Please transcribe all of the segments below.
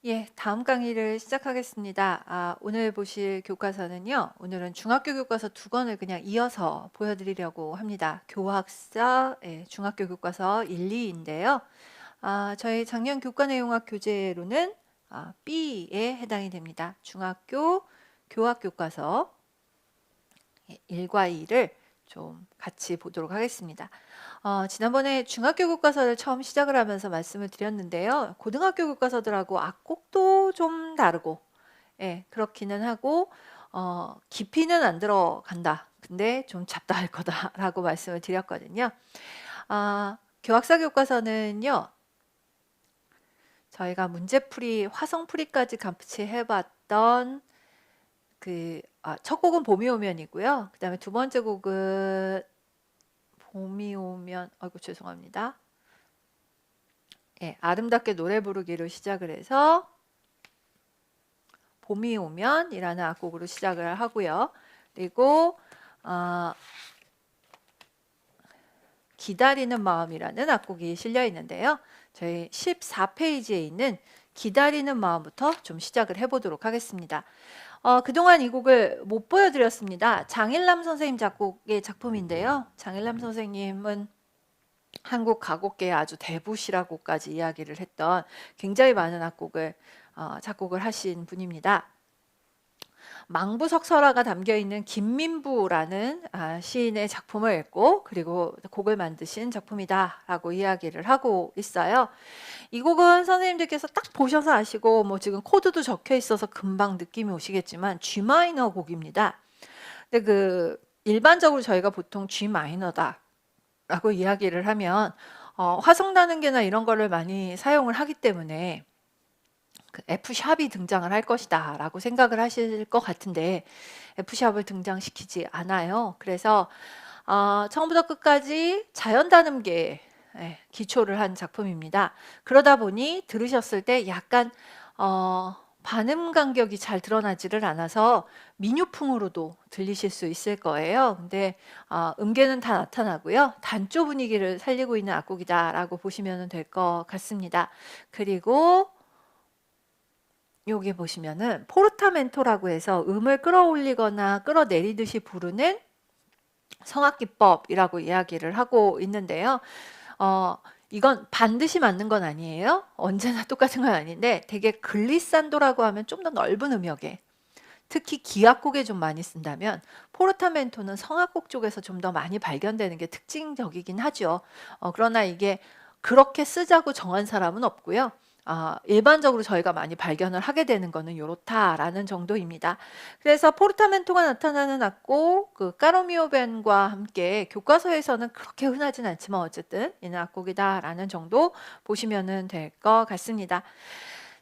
예, 다음 강의를 시작하겠습니다. 오늘 보실 교과서는요. 오늘은 중학교 교과서 두 권을 그냥 이어서 보여드리려고 합니다. 교학사 중학교 교과서 1, 2인데요. 저희 작년 교과 내용학 교재로는 B에 해당이 됩니다. 중학교 교학 교과서 1과 2를 좀 같이 보도록 하겠습니다. 지난번에 중학교 교과서를 처음 시작을 하면서 말씀을 드렸는데요. 고등학교 교과서들하고 악곡도 좀 다르고, 예, 그렇기는 하고, 깊이는 안 들어간다. 근데 좀 잡다할 거다라고 말씀을 드렸거든요. 교학사 교과서는요, 저희가 문제풀이, 화성풀이까지 같이 해봤던 첫 곡은 봄이 오면이고요. 그 다음에 두 번째 곡은 봄이 오면, 아이고 죄송합니다. 예, 아름답게 노래 부르기로 시작을 해서 봄이 오면 이라는 악곡으로 시작을 하고요. 그리고 기다리는 마음이라는 악곡이 실려 있는데요. 저희 14페이지에 있는 기다리는 마음부터 좀 시작을 해보도록 하겠습니다. 그동안 이 곡을 못 보여드렸습니다. 장일남 선생님 작곡의 작품인데요. 장일남 선생님은 한국 가곡계의 아주 대부시라고까지 이야기를 했던 굉장히 많은 악곡을 작곡을 하신 분입니다. 망부석설화가 담겨있는 김민부라는 시인의 작품을 읽고 그리고 곡을 만드신 작품이다 라고 이야기를 하고 있어요. 이 곡은 선생님들께서 딱 보셔서 아시고 뭐 지금 코드도 적혀 있어서 금방 느낌이 오시겠지만 G 마이너 곡입니다. 근데 일반적으로 저희가 보통 G 마이너다 라고 이야기를 하면 화성나는계나 이런 거를 많이 사용을 하기 때문에 F샵이 등장을 할 것이다 라고 생각을 하실 것 같은데 F샵을 등장시키지 않아요. 그래서 처음부터 끝까지 자연단음계에 기초를 한 작품입니다. 그러다 보니 들으셨을 때 약간 반음 간격이 잘 드러나지를 않아서 민요풍으로도 들리실 수 있을 거예요. 근데 음계는 다 나타나고요. 단조 분위기를 살리고 있는 악곡이다 라고 보시면 될 것 같습니다. 그리고 여기 보시면은 포르타멘토라고 해서 음을 끌어올리거나 끌어내리듯이 부르는 성악기법이라고 이야기를 하고 있는데요. 이건 반드시 맞는 건 아니에요. 언제나 똑같은 건 아닌데 되게 글리산도라고 하면 좀 더 넓은 음역에 특히 기악곡에 좀 많이 쓴다면 포르타멘토는 성악곡 쪽에서 좀 더 많이 발견되는 게 특징적이긴 하죠. 그러나 이게 그렇게 쓰자고 정한 사람은 없고요. 일반적으로 저희가 많이 발견을 하게 되는 거는 요렇다라는 정도입니다. 그래서 포르타멘토가 나타나는 악곡, 까로미오 밴과 함께 교과서에서는 그렇게 흔하진 않지만 어쨌든 이는 악곡이다라는 정도 보시면 될 것 같습니다.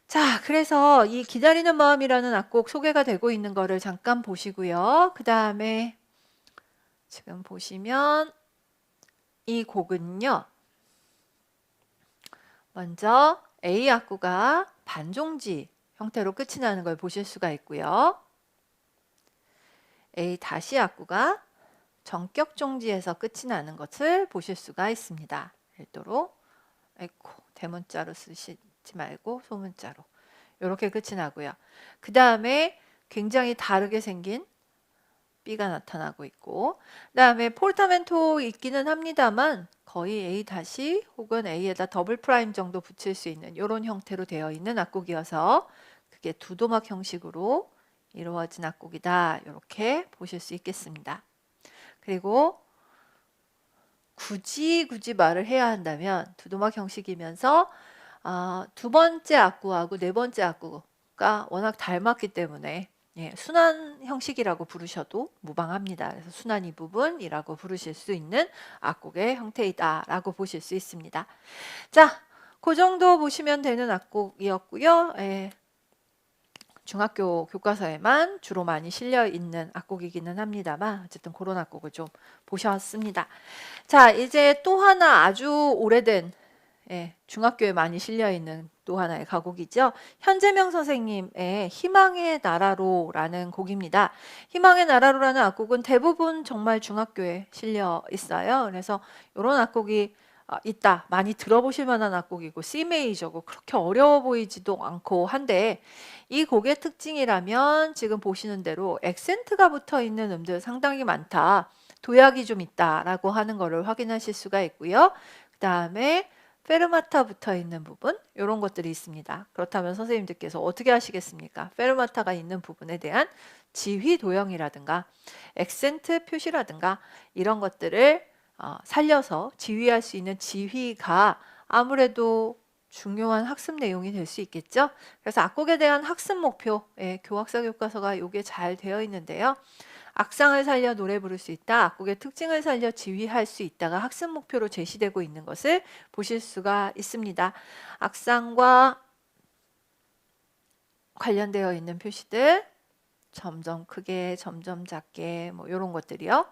자, 그래서 이 기다리는 마음이라는 악곡 소개가 되고 있는 거를 잠깐 보시고요. 그 다음에 지금 보시면 이 곡은요. 먼저 A 악구가 반종지 형태로 끝이 나는 걸 보실 수가 있고요. A 다시 악구가 정격 종지에서 끝이 나는 것을 보실 수가 있습니다. 별도로 대문자로 쓰시지 말고 소문자로 이렇게 끝이 나고요. 그 다음에 굉장히 다르게 생긴 B가 나타나고 있고 그 다음에 포르타멘토 있기는 합니다만 거의 A 다시 혹은 A에다 더블 프라임 정도 붙일 수 있는 이런 형태로 되어 있는 악곡이어서 그게 두도막 형식으로 이루어진 악곡이다 이렇게 보실 수 있겠습니다. 그리고 굳이 말을 해야 한다면 두도막 형식이면서 두 번째 악구하고 네 번째 악구가 워낙 닮았기 때문에 순환 형식이라고 부르셔도 무방합니다. 그래서 순환 이 부분이라고 부르실 수 있는 악곡의 형태이다 라고 보실 수 있습니다. 자, 그 정도 보시면 되는 악곡이었고요. 중학교 교과서에만 주로 많이 실려 있는 악곡이기는 합니다만 어쨌든 그런 악곡을 좀 보셨습니다. 자, 이제 또 하나 아주 오래된 중학교에 많이 실려 있는 또 하나의 가곡이죠. 현재명 선생님의 희망의 나라로라는 곡입니다. 희망의 나라로라는 악곡은 대부분 정말 중학교에 실려 있어요. 그래서 이런 악곡이 있다. 많이 들어보실 만한 악곡이고 C 메이저고 그렇게 어려워 보이지도 않고 한데 이 곡의 특징이라면 지금 보시는 대로 액센트가 붙어 있는 음들 상당히 많다. 도약이 좀 있다라고 하는 거를 확인하실 수가 있고요. 그 다음에 페르마타 붙어 있는 부분 이런 것들이 있습니다. 그렇다면 선생님들께서 어떻게 하시겠습니까? 페르마타가 있는 부분에 대한 지휘 도형이라든가 액센트 표시라든가 이런 것들을 살려서 지휘할 수 있는 지휘가 아무래도 중요한 학습 내용이 될 수 있겠죠. 그래서 악곡에 대한 학습 목표, 교학사 교과서가 이게 잘 되어 있는데요. 악상을 살려 노래 부를 수 있다. 악곡의 특징을 살려 지휘할 수 있다가 학습 목표로 제시되고 있는 것을 보실 수가 있습니다. 악상과 관련되어 있는 표시들 점점 크게 점점 작게 뭐 이런 것들이요.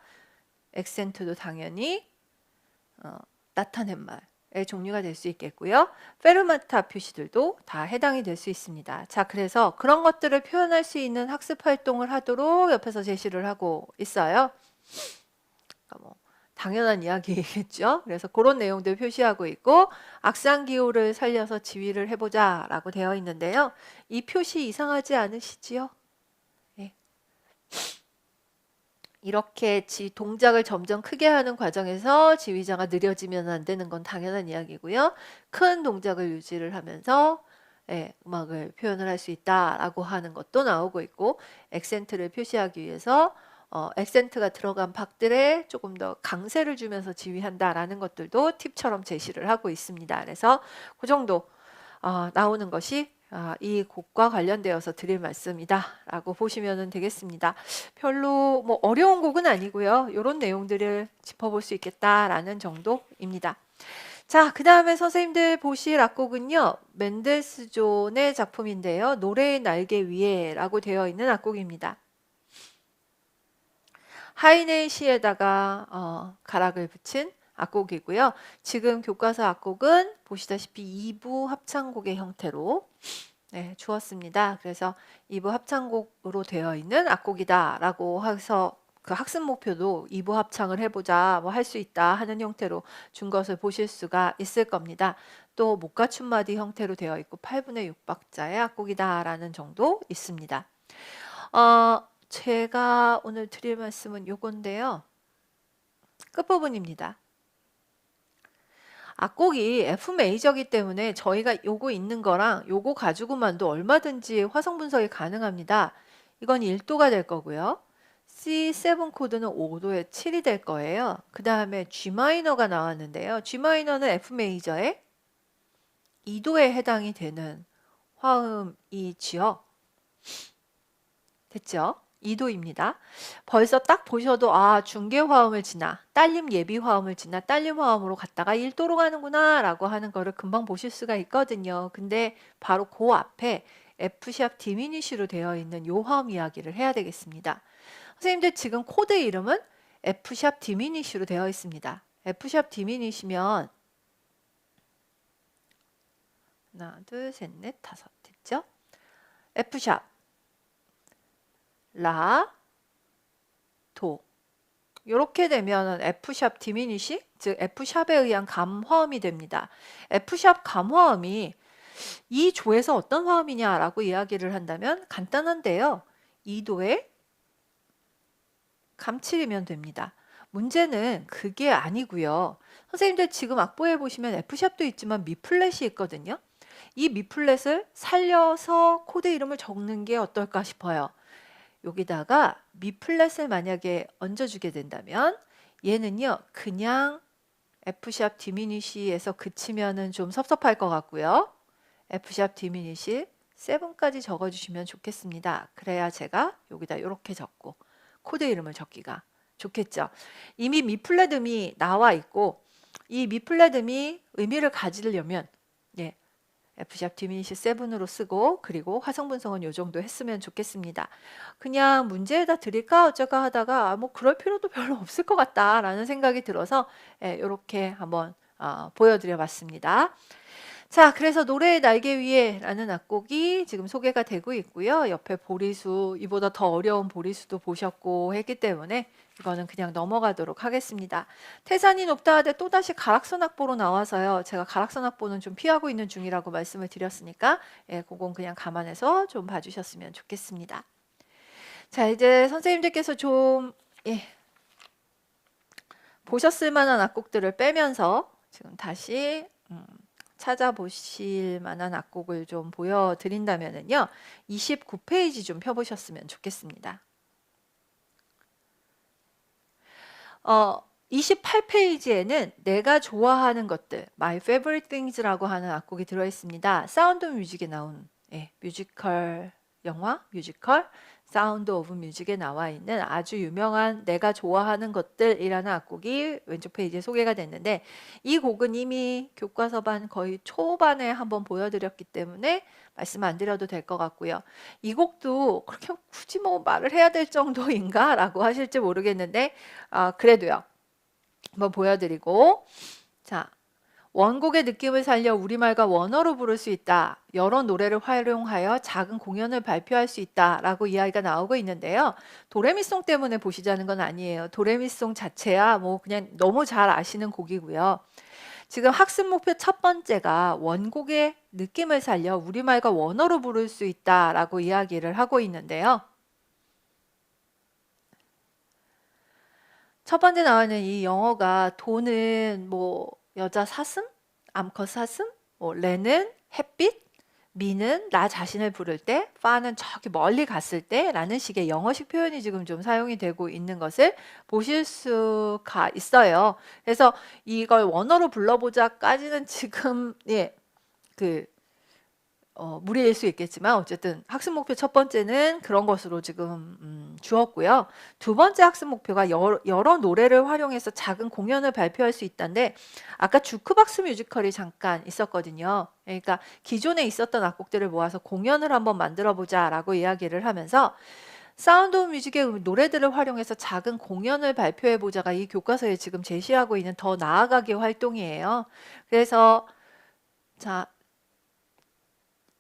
액센트도 당연히 나타낸 말의 종류가 될 수 있겠고요. 페르마타 표시들도 다 해당이 될 수 있습니다. 자, 그래서 그런 것들을 표현할 수 있는 학습 활동을 하도록 옆에서 제시를 하고 있어요. 그러니까 뭐 당연한 이야기겠죠. 그래서 그런 내용들 표시하고 있고 악상 기호를 살려서 지휘를 해보자 라고 되어 있는데요. 이 표시 이상하지 않으시지요? 네. 이렇게 동작을 점점 크게 하는 과정에서 지휘자가 느려지면 안 되는 건 당연한 이야기고요. 큰 동작을 유지를 하면서 음악을 표현을 할 수 있다라고 하는 것도 나오고 있고 액센트를 표시하기 위해서 액센트가 들어간 박들에 조금 더 강세를 주면서 지휘한다라는 것들도 팁처럼 제시를 하고 있습니다. 그래서 그 정도 나오는 것이 이 곡과 관련되어서 드릴 말씀이다 라고 보시면 되겠습니다. 별로 뭐 어려운 곡은 아니고요. 이런 내용들을 짚어볼 수 있겠다라는 정도입니다. 자, 그 다음에 선생님들 보실 악곡은요. 멘델스존의 작품인데요. 노래의 날개 위에 라고 되어 있는 악곡입니다. 하이네의 시에다가 가락을 붙인 악곡이고요. 지금 교과서 악곡은 보시다시피 2부 합창곡의 형태로 주었습니다. 그래서 2부 합창곡으로 되어 있는 악곡이다 라고 해서 그 학습 목표도 2부 합창을 해보자 뭐 할 수 있다 하는 형태로 준 것을 보실 수가 있을 겁니다. 또 목가춤마디 형태로 되어 있고 8분의 6박자의 악곡이다 라는 정도 있습니다. 제가 오늘 드릴 말씀은 요건데요. 끝부분입니다. 악곡이 F 메이저이기 때문에 저희가 요거 있는 거랑 요거 가지고만도 얼마든지 화성 분석이 가능합니다. 이건 1도가 될 거고요. C7 코드는 5도에 7이 될 거예요. 그 다음에 G 마이너가 나왔는데요. G 마이너는 F 메이저의 2도에 해당이 되는 화음이지요. 됐죠? 2도입니다. 벌써 딱 보셔도 중계 화음을 지나 딸림 예비 화음을 지나 딸림 화음으로 갔다가 1도로 가는구나 라고 하는 거를 금방 보실 수가 있거든요. 근데 바로 그 앞에 F샵 디미니쉬로 되어 있는 요 화음 이야기를 해야 되겠습니다. 선생님들 지금 코드 이름은 F샵 디미니쉬로 되어 있습니다. F샵 디미니쉬면 하나, 둘, 셋, 넷, 다섯 됐죠? F샵 라, 도 이렇게 되면 F샵 디미니시 즉 F샵에 의한 감화음이 됩니다. F샵 감화음이 이 조에서 어떤 화음이냐라고 이야기를 한다면 간단한데요. 2도의 감7이면 됩니다. 문제는 그게 아니고요. 선생님들 지금 악보에 보시면 F샵도 있지만 미플랫이 있거든요. 이 미플랫을 살려서 코드 이름을 적는 게 어떨까 싶어요. 여기다가 미플랫을 만약에 얹어주게 된다면 얘는요 그냥 F샵 디미니시에서 그치면은 좀 섭섭할 것 같고요. F샵 디미니시 7까지 적어주시면 좋겠습니다. 그래야 제가 여기다 이렇게 적고 코드 이름을 적기가 좋겠죠. 이미 미플랫 음이 나와 있고 이 미플랫 음이 의미를 가지려면 F샵 디미니시 7으로 쓰고 그리고 화성 분석은 요 정도 했으면 좋겠습니다. 그냥 문제에다 드릴까 어쩔까 하다가 뭐 그럴 필요도 별로 없을 것 같다라는 생각이 들어서 이렇게 한번 보여드려 봤습니다. 자, 그래서 노래의 날개 위에라는 악곡이 지금 소개가 되고 있고요. 옆에 보리수, 이보다 더 어려운 보리수도 보셨고 했기 때문에 이거는 그냥 넘어가도록 하겠습니다. 태산이 높다 하되 또다시 가락선 악보로 나와서요. 제가 가락선 악보는 좀 피하고 있는 중이라고 말씀을 드렸으니까 그건 그냥 감안해서 좀 봐주셨으면 좋겠습니다. 자, 이제 선생님들께서 좀 보셨을 만한 악곡들을 빼면서 지금 다시 찾아보실 만한 악곡을 좀 보여드린다면요. 29페이지 좀 펴보셨으면 좋겠습니다. 28페이지에는 내가 좋아하는 것들, My Favorite Things라고 하는 악곡이 들어있습니다. 사운드 뮤직에 나온 뮤지컬 영화, 뮤지컬 사운드 오브 뮤직에 나와 있는 아주 유명한 내가 좋아하는 것들이라는 악곡이 왼쪽 페이지에 소개가 됐는데 이 곡은 이미 교과서반 거의 초반에 한번 보여드렸기 때문에 말씀 안 드려도 될 것 같고요. 이 곡도 그렇게 굳이 뭐 말을 해야 될 정도인가 라고 하실지 모르겠는데 그래도요. 한번 보여드리고 자 원곡의 느낌을 살려 우리말과 원어로 부를 수 있다. 여러 노래를 활용하여 작은 공연을 발표할 수 있다. 라고 이야기가 나오고 있는데요. 도레미송 때문에 보시자는 건 아니에요. 도레미송 자체야 뭐 그냥 너무 잘 아시는 곡이고요. 지금 학습 목표 첫 번째가 원곡의 느낌을 살려 우리말과 원어로 부를 수 있다. 라고 이야기를 하고 있는데요. 첫 번째 나오는 이 영어가 도는 뭐 여자 사슴, 암컷 사슴, 레는 햇빛, 미는 나 자신을 부를 때, 파는 저기 멀리 갔을 때 라는 식의 영어식 표현이 지금 좀 사용이 되고 있는 것을 보실 수가 있어요. 그래서 이걸 원어로 불러보자까지는 지금 무리일 수 있겠지만 어쨌든 학습 목표 첫 번째는 그런 것으로 지금 주었고요. 두 번째 학습 목표가 여러 노래를 활용해서 작은 공연을 발표할 수 있다는데 아까 주크박스 뮤지컬이 잠깐 있었거든요. 그러니까 기존에 있었던 악곡들을 모아서 공연을 한번 만들어 보자 라고 이야기를 하면서 사운드 오브 뮤직의 노래들을 활용해서 작은 공연을 발표해 보자가 이 교과서에 지금 제시하고 있는 더 나아가기 활동이에요. 그래서 자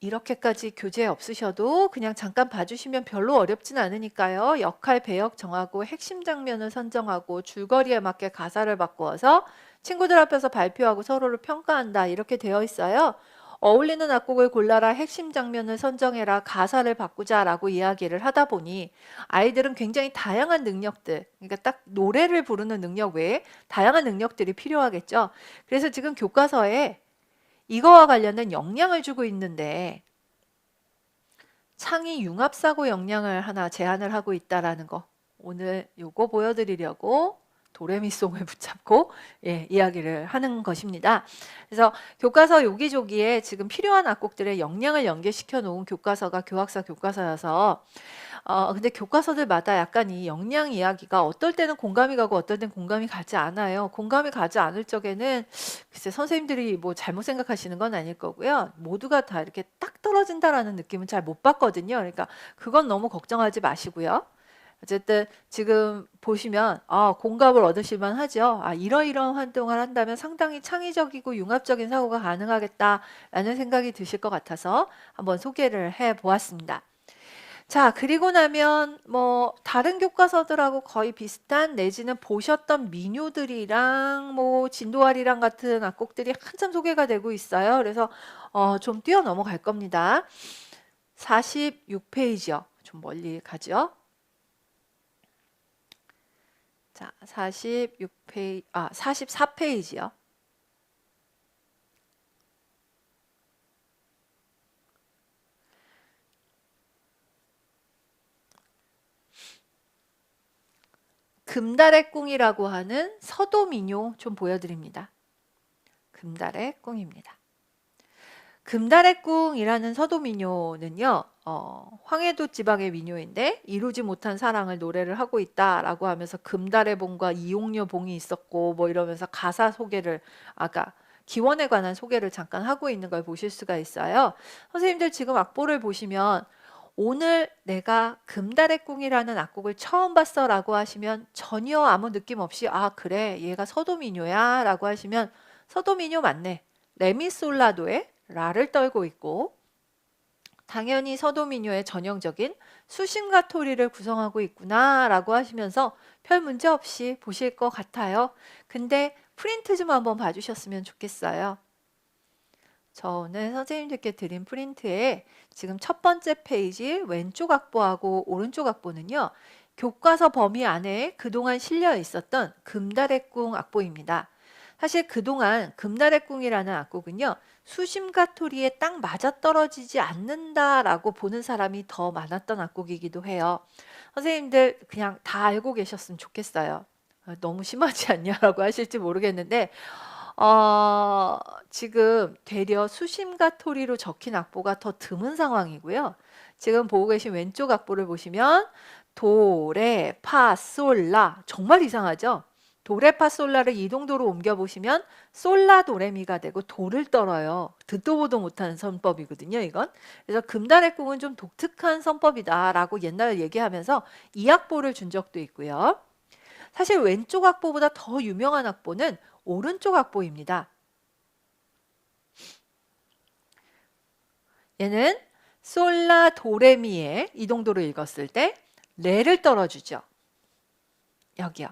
이렇게까지 교재 없으셔도 그냥 잠깐 봐주시면 별로 어렵진 않으니까요. 역할 배역 정하고 핵심 장면을 선정하고 줄거리에 맞게 가사를 바꾸어서 친구들 앞에서 발표하고 서로를 평가한다 이렇게 되어 있어요. 어울리는 악곡을 골라라, 핵심 장면을 선정해라, 가사를 바꾸자 라고 이야기를 하다 보니 아이들은 굉장히 다양한 능력들, 그러니까 딱 노래를 부르는 능력 외에 다양한 능력들이 필요하겠죠. 그래서 지금 교과서에 이거와 관련된 역량을 주고 있는데 창의 융합사고 역량을 하나 제안을 하고 있다라는 거 오늘 요거 보여드리려고 도레미송을 붙잡고 이야기를 하는 것입니다. 그래서 교과서 여기저기에 지금 필요한 악곡들의 역량을 연계시켜 놓은 교과서가 교학사 교과서여서 근데 교과서들마다 약간 이 역량 이야기가 어떨 때는 공감이 가고 어떨 때는 공감이 가지 않아요. 공감이 가지 않을 적에는 글쎄 선생님들이 뭐 잘못 생각하시는 건 아닐 거고요. 모두가 다 이렇게 딱 떨어진다라는 느낌은 잘 못 받거든요. 그러니까 그건 너무 걱정하지 마시고요. 어쨌든 지금 보시면 공감을 얻으실 만하죠. 이러이러한 활동을 한다면 상당히 창의적이고 융합적인 사고가 가능하겠다라는 생각이 드실 것 같아서 한번 소개를 해 보았습니다. 자, 그리고 나면 뭐 다른 교과서들하고 거의 비슷한 내지는 보셨던 민요들이랑 뭐 진도아리랑 같은 악곡들이 한참 소개가 되고 있어요. 그래서 좀 뛰어 넘어갈 겁니다. 46페이지요. 좀 멀리 가죠. 자, 44페이지요. 금달의 꿍이라고 하는 서도민요 좀 보여드립니다. 금달의 꿍입니다. 금달의 꿍이라는 서도민요는요. 황해도 지방의 민요인데 이루지 못한 사랑을 노래를 하고 있다라고 하면서 금달의 봉과 이용녀 봉이 있었고 뭐 이러면서 가사 소개를 아까 기원에 관한 소개를 잠깐 하고 있는 걸 보실 수가 있어요. 선생님들 지금 악보를 보시면 오늘 내가 금달의 꿍이라는 악곡을 처음 봤어 라고 하시면 전혀 아무 느낌 없이 그래 얘가 서도민요야 라고 하시면 서도민요 맞네. 레미솔라도의 라를 떨고 있고, 당연히 서도민요의 전형적인 수심과 토리를 구성하고 있구나 라고 하시면서 별 문제 없이 보실 것 같아요. 근데 프린트 좀 한번 봐주셨으면 좋겠어요. 저 오늘 선생님들께 드린 프린트에 지금 첫 번째 페이지 왼쪽 악보하고 오른쪽 악보는요, 교과서 범위 안에 그동안 실려 있었던 금달의 궁 악보입니다. 사실 그동안 금달의 궁이라는 악곡은요, 수심과 토리에 딱 맞아떨어지지 않는다라고 보는 사람이 더 많았던 악곡이기도 해요. 선생님들 그냥 다 알고 계셨으면 좋겠어요. 너무 심하지 않냐라고 하실지 모르겠는데, 지금 되려 수심과 토리로 적힌 악보가 더 드문 상황이고요. 지금 보고 계신 왼쪽 악보를 보시면 도, 레, 파, 솔, 라. 정말 이상하죠? 도, 레, 파, 솔, 라를 이동도로 옮겨보시면 솔라, 도레미가 되고 도를 떨어요. 듣도 보도 못하는 선법이거든요, 이건. 그래서 금달의 궁은 좀 독특한 선법이다라고 옛날에 얘기하면서 이 악보를 준 적도 있고요. 사실 왼쪽 악보보다 더 유명한 악보는 오른쪽 악보입니다. 얘는 솔라 도레미의 이동도로 읽었을 때 레를 떨어주죠. 여기요.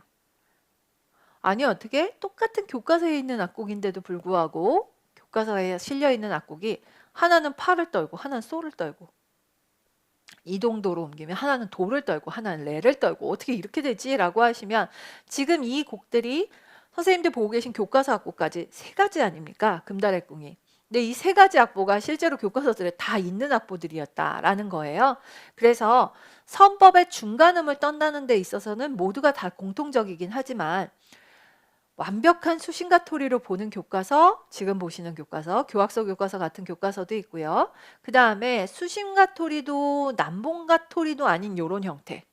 아니 어떻게 똑같은 교과서에 있는 악곡인데도 불구하고 교과서에 실려있는 악곡이 하나는 파를 떨고 하나는 솔을 떨고 이동도로 옮기면 하나는 도를 떨고 하나는 레를 떨고 어떻게 이렇게 되지? 라고 하시면 지금 이 곡들이 선생님들 보고 계신 교과서 악보까지 세 가지 아닙니까? 금달의 궁이. 근데 이 세 가지 악보가 실제로 교과서들에 다 있는 악보들이었다라는 거예요. 그래서 선법의 중간음을 떤다는 데 있어서는 모두가 다 공통적이긴 하지만 완벽한 수신과 토리로 보는 교과서, 지금 보시는 교과서, 교학서 교과서 같은 교과서도 있고요. 그 다음에 수신과 토리도 남봉과 토리도 아닌 요런 형태.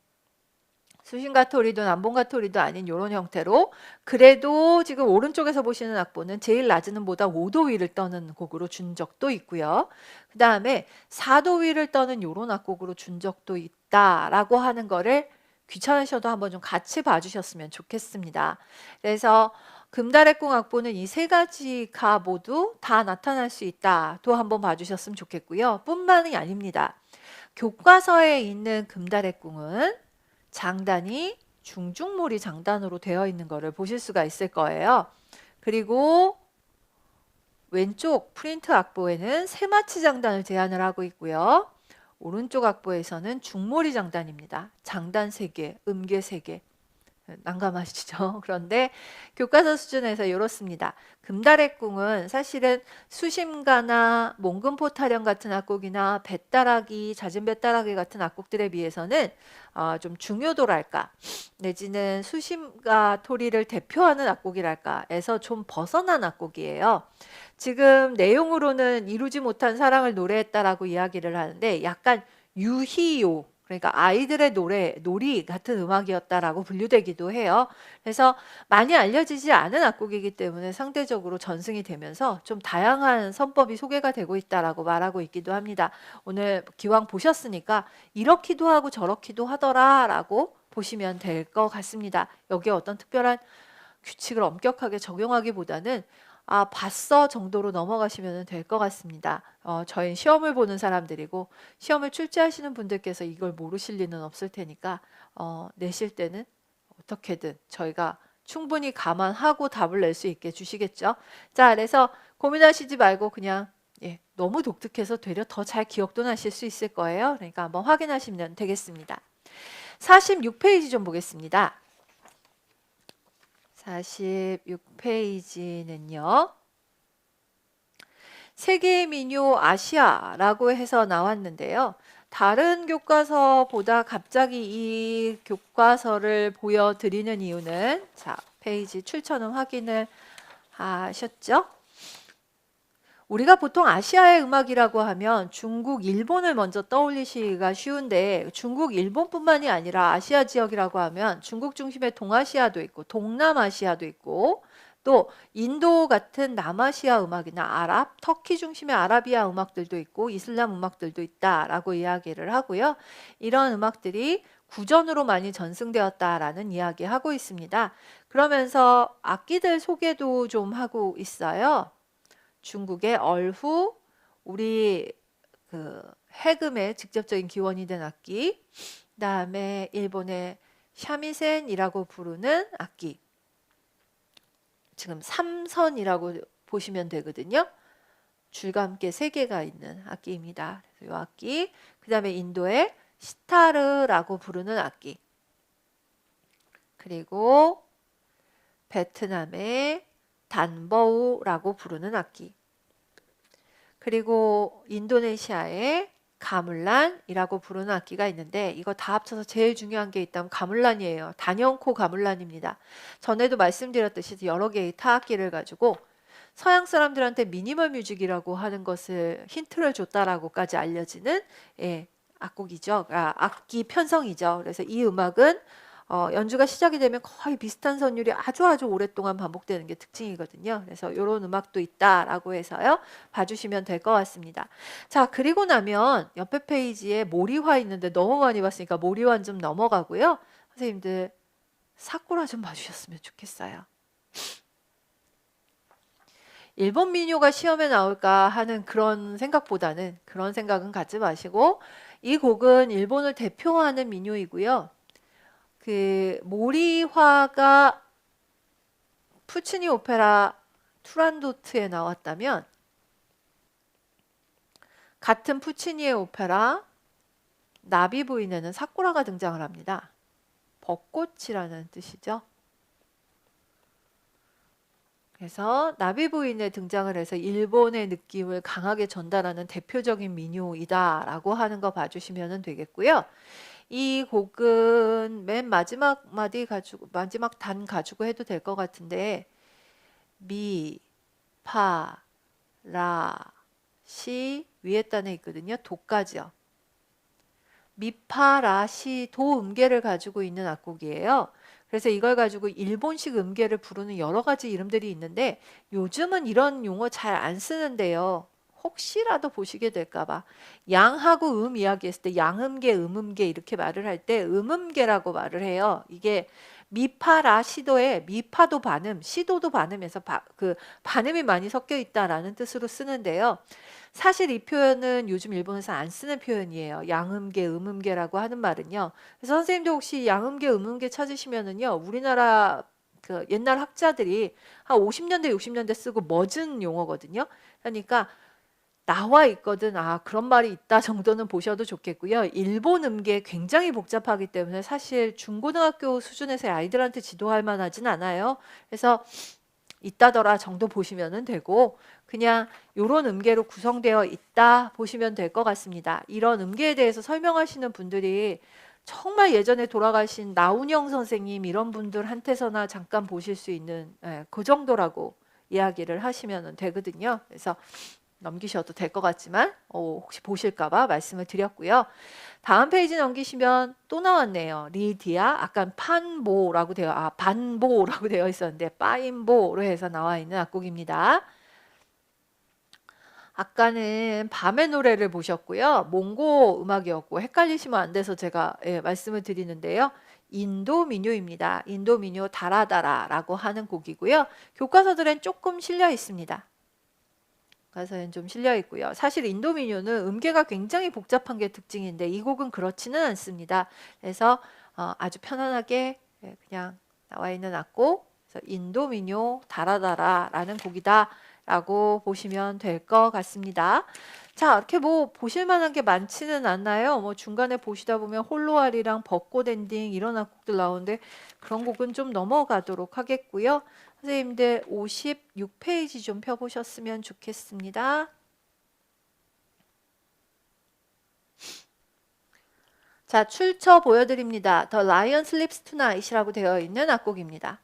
수신과 토리도 남봉과 토리도 아닌 요런 형태로 그래도 지금 오른쪽에서 보시는 악보는 제일 낮은 음보다 5도 위를 떠는 곡으로 준 적도 있고요. 그 다음에 4도 위를 떠는 요런 악곡으로 준 적도 있다라고 하는 거를 귀찮으셔도 한번 좀 같이 봐주셨으면 좋겠습니다. 그래서 금달의 궁 악보는 이 세 가지가 모두 다 나타날 수 있다. 또 한번 봐주셨으면 좋겠고요. 뿐만이 아닙니다. 교과서에 있는 금달의 궁은 장단이 중중몰이 장단으로 되어 있는 것을 보실 수가 있을 거예요. 그리고 왼쪽 프린트 악보에는 세마치 장단을 제한을 하고 있고요. 오른쪽 악보에서는 중몰이 장단입니다. 장단 3개, 음계 3개. 난감하시죠? 그런데 교과서 수준에서 이렇습니다. 금달의 궁은 사실은 수심가나 몽금포 타령 같은 악곡이나 뱃따라기, 잦은 뱃따라기 같은 악곡들에 비해서는 좀 중요도랄까 내지는 수심가 토리를 대표하는 악곡이랄까에서 좀 벗어난 악곡이에요. 지금 내용으로는 이루지 못한 사랑을 노래했다라고 이야기를 하는데 약간 유희요, 그러니까 아이들의 놀이 같은 음악이었다라고 분류되기도 해요. 그래서 많이 알려지지 않은 악곡이기 때문에 상대적으로 전승이 되면서 좀 다양한 선법이 소개가 되고 있다라고 말하고 있기도 합니다. 오늘 기왕 보셨으니까 이렇기도 하고 저렇기도 하더라라고 보시면 될 것 같습니다. 여기에 어떤 특별한 규칙을 엄격하게 적용하기보다는 봤어 정도로 넘어가시면 될 것 같습니다. 저희는 시험을 보는 사람들이고 시험을 출제하시는 분들께서 이걸 모르실 리는 없을 테니까 내실 때는 어떻게든 저희가 충분히 감안하고 답을 낼 수 있게 주시겠죠. 자, 그래서 고민하시지 말고 그냥 너무 독특해서 되려 더 잘 기억도 나실 수 있을 거예요. 그러니까 한번 확인하시면 되겠습니다. 46페이지 좀 보겠습니다. 46페이지는요. 세계의 민요 아시아라고 해서 나왔는데요. 다른 교과서보다 갑자기 이 교과서를 보여드리는 이유는 자, 페이지 출처는 확인을 하셨죠? 우리가 보통 아시아의 음악이라고 하면 중국, 일본을 먼저 떠올리시기가 쉬운데 중국, 일본뿐만이 아니라 아시아 지역이라고 하면 중국 중심의 동아시아도 있고 동남아시아도 있고 또 인도 같은 남아시아 음악이나 아랍, 터키 중심의 아라비아 음악들도 있고 이슬람 음악들도 있다라고 이야기를 하고요. 이런 음악들이 구전으로 많이 전승되었다라는 이야기하고 있습니다. 그러면서 악기들 소개도 좀 하고 있어요. 중국의 얼후, 우리 그 해금의 직접적인 기원이 된 악기, 그다음에 일본의 샤미센이라고 부르는 악기, 지금 3선이라고 보시면 되거든요. 줄과 함께 3개가 있는 악기입니다. 그래서 이 악기, 그 다음에 인도의 시타르라고 부르는 악기, 그리고 베트남의 단버우라고 부르는 악기, 그리고 인도네시아의 가물란이라고 부르는 악기가 있는데, 이거 다 합쳐서 제일 중요한 게 있다면 가물란이에요. 단연코 가물란입니다. 전에도 말씀드렸듯이 여러 개의 타악기를 가지고 서양 사람들한테 미니멀 뮤직이라고 하는 것을 힌트를 줬다라고까지 알려지는 악곡이죠. 악기 편성이죠. 그래서 이 음악은 연주가 시작이 되면 거의 비슷한 선율이 아주 오랫동안 반복되는 게 특징이거든요. 그래서 이런 음악도 있다라고 해서요. 봐주시면 될 것 같습니다. 자, 그리고 나면 옆에 페이지에 모리화 있는데 너무 많이 봤으니까 모리화는 좀 넘어가고요. 선생님들 사쿠라 좀 봐주셨으면 좋겠어요. 일본 민요가 시험에 나올까 하는 그런 생각보다는, 그런 생각은 갖지 마시고, 이 곡은 일본을 대표하는 민요이고요. 그 모리화가 푸치니 오페라 투란도트에 나왔다면, 같은 푸치니의 오페라 나비 부인에는 사쿠라가 등장을 합니다. 벚꽃이라는 뜻이죠. 그래서 나비 부인에 등장을 해서 일본의 느낌을 강하게 전달하는 대표적인 민요이다라고 하는 거 봐주시면 되겠고요. 이 곡은 맨 마지막 마디 가지고, 마지막 단 가지고 해도 될 것 같은데, 미, 파, 라, 시 위에 단에 있거든요. 도까지요. 미, 파, 라, 시, 도 음계를 가지고 있는 악곡이에요. 그래서 이걸 가지고 일본식 음계를 부르는 여러 가지 이름들이 있는데, 요즘은 이런 용어 잘 안 쓰는데요. 혹시라도 보시게 될까봐 양하고 이야기했을 때 양음계, 음음계 이렇게 말을 할 때 음음계라고 말을 해요. 이게 미파라 시도에 미파도 반음, 시도도 반음해서 그 반음이 많이 섞여 있다라는 뜻으로 쓰는데요. 사실 이 표현은 요즘 일본에서 안 쓰는 표현이에요. 양음계, 음음계라고 하는 말은요. 그래서 선생님도 혹시 양음계, 음음계 찾으시면은요, 우리나라 그 옛날 학자들이 한 50년대, 60년대 쓰고 멎은 용어거든요. 그러니까 나와 있거든. 아, 그런 말이 있다 정도는 보셔도 좋겠고요. 일본 음계 굉장히 복잡하기 때문에 사실 중고등학교 수준에서의 아이들한테 지도할 만하진 않아요. 그래서 있다더라 정도 보시면 되고, 그냥 이런 음계로 구성되어 있다 보시면 될 것 같습니다. 이런 음계에 대해서 설명하시는 분들이 정말 예전에 돌아가신 나운영 선생님 이런 분들한테서나 잠깐 보실 수 있는 그 정도라고 이야기를 하시면 되거든요. 그래서 넘기셔도 될 것 같지만 혹시 보실까봐 말씀을 드렸고요. 다음 페이지 넘기시면 또 나왔네요. 리디아, 아까 반보라고 되어 있었는데 빠인보로 해서 나와 있는 악곡입니다. 아까는 밤의 노래를 보셨고요. 몽고 음악이었고 헷갈리시면 안 돼서 제가 말씀을 드리는데요. 인도 민요입니다. 인도 민요 다라다라라고 하는 곡이고요. 교과서들엔 조금 실려 있습니다. 가사엔 좀 실려 있고요. 사실 인도 민요는 음계가 굉장히 복잡한 게 특징인데 이 곡은 그렇지는 않습니다. 그래서 아주 편안하게 그냥 나와 있는 악곡, 그래서 인도 민요 다라다라라는 곡이다 라고 보시면 될 것 같습니다. 자, 이렇게 뭐 보실 만한 게 많지는 않나요? 뭐 중간에 보시다 보면 홀로알이랑 벚꽃 엔딩 이런 악곡들 나오는데 그런 곡은 좀 넘어가도록 하겠고요. 선생님들 56페이지 좀 펴보셨으면 좋겠습니다. 자, 출처 보여드립니다. The Lion Sleeps Tonight이라고 되어 있는 악곡입니다.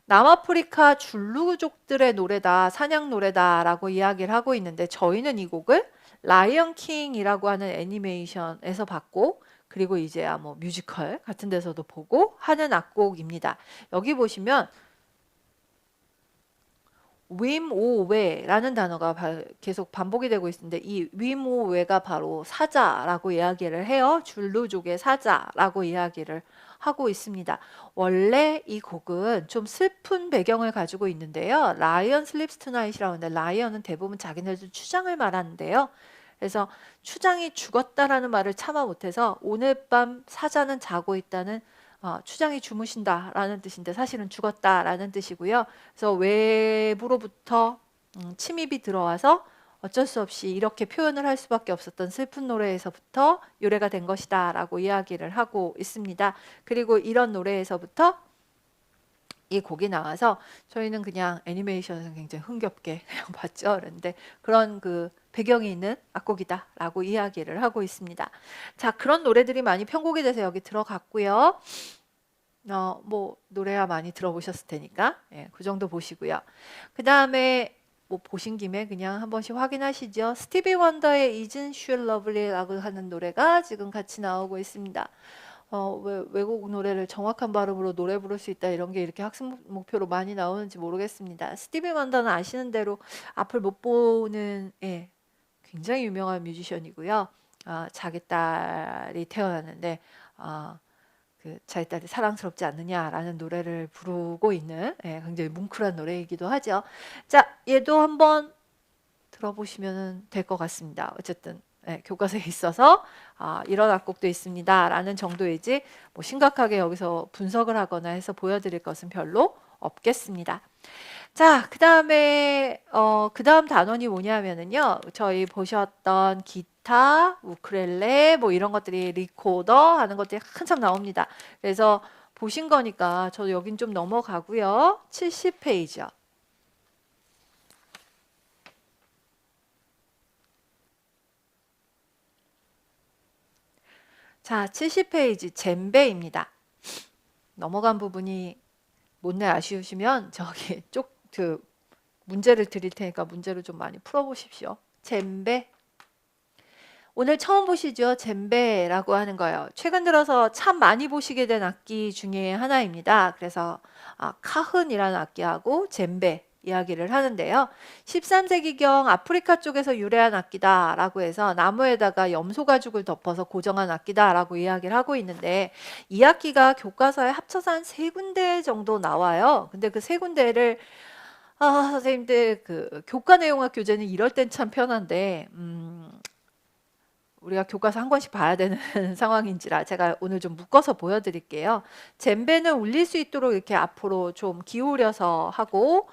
남아프리카 줄루족들의 노래다, 사냥 노래다라고 이야기를 하고 있는데 저희는 이 곡을 라이언 킹이라고 하는 애니메이션에서 봤고, 그리고 이제 뭐 뮤지컬 같은 데서도 보고 하는 악곡입니다. 여기 보시면 위모웨라는 단어가 계속 반복이 되고 있는데 이 위모웨가 바로 사자라고 이야기를 해요. 줄루족의 사자라고 이야기를 하고 있습니다. 원래 이 곡은 좀 슬픈 배경을 가지고 있는데요. 라이언 슬립스 투나잇이라고 하는데 라이언은 대부분 자기네들 추장을 말하는데요. 그래서 추장이 죽었다라는 말을 참아 못해서 오늘 밤 사자는 자고 있다는 추장이 주무신다라는 뜻인데 사실은 죽었다라는 뜻이고요. 그래서 외부로부터 침입이 들어와서 어쩔 수 없이 이렇게 표현을 할 수밖에 없었던 슬픈 노래에서부터 유래가 된 것이다라고 이야기를 하고 있습니다. 그리고 이런 노래에서부터 이 곡이 나와서 저희는 그냥 애니메이션을 굉장히 흥겹게 그냥 봤죠. 그런데 그런 그 배경이 있는 악곡이다라고 이야기를 하고 있습니다. 자, 그런 노래들이 많이 편곡이 돼서 여기 들어갔고요. 뭐 노래야 많이 들어보셨을 테니까 그 정도 보시고요. 그 다음에 뭐 보신 김에 그냥 한 번씩 확인하시죠. 스티비 원더의 Isn't She Lovely라고 하는 노래가 지금 같이 나오고 있습니다. 왜 외국 노래를 정확한 발음으로 노래 부를 수 있다 이런 게 이렇게 학습 목표로 많이 나오는지 모르겠습니다. 스티비 원더는 아시는 대로 앞을 못 보는 굉장히 유명한 뮤지션이고요. 자기 딸이 태어났는데 그 자기 딸이 사랑스럽지 않느냐라는 노래를 부르고 있는 굉장히 뭉클한 노래이기도 하죠. 자, 얘도 한번 들어보시면 될 것 같습니다. 어쨌든 교과서에 있어서 이런 악곡도 있습니다 라는 정도이지 뭐 심각하게 여기서 분석을 하거나 해서 보여드릴 것은 별로 없겠습니다. 자, 그 다음에 그 다음 단원이 뭐냐면은요, 저희 보셨던 기타, 우크렐레 뭐 이런 것들이 리코더 하는 것들이 한참 나옵니다. 그래서 보신 거니까 저도 여긴 좀 넘어가고요. 70페이지요. 자, 70페이지 젬베입니다. 넘어간 부분이 못내 아쉬우시면 저기 그 문제를 드릴 테니까 문제를 좀 많이 풀어보십시오. 젬베. 오늘 처음 보시죠? 젬베라고 하는 거예요. 최근 들어서 참 많이 보시게 된 악기 중에 하나입니다. 그래서 카흔이라는 악기하고 젬베 이야기를 하는데요. 13세기경 아프리카 쪽에서 유래한 악기다라고 해서 나무에다가 염소 가죽을 덮어서 고정한 악기다라고 이야기를 하고 있는데 이 악기가 교과서에 합쳐서 한 3군데 정도 나와요. 근데 그 3군데를 선생님들 그 교과 내용학 교재는 이럴 땐 참 편한데 우리가 교과서 한 권씩 봐야 되는 상황인지라 제가 오늘 좀 묶어서 보여드릴게요. 젬베는 울릴 수 있도록 이렇게 앞으로 좀 기울여서 하고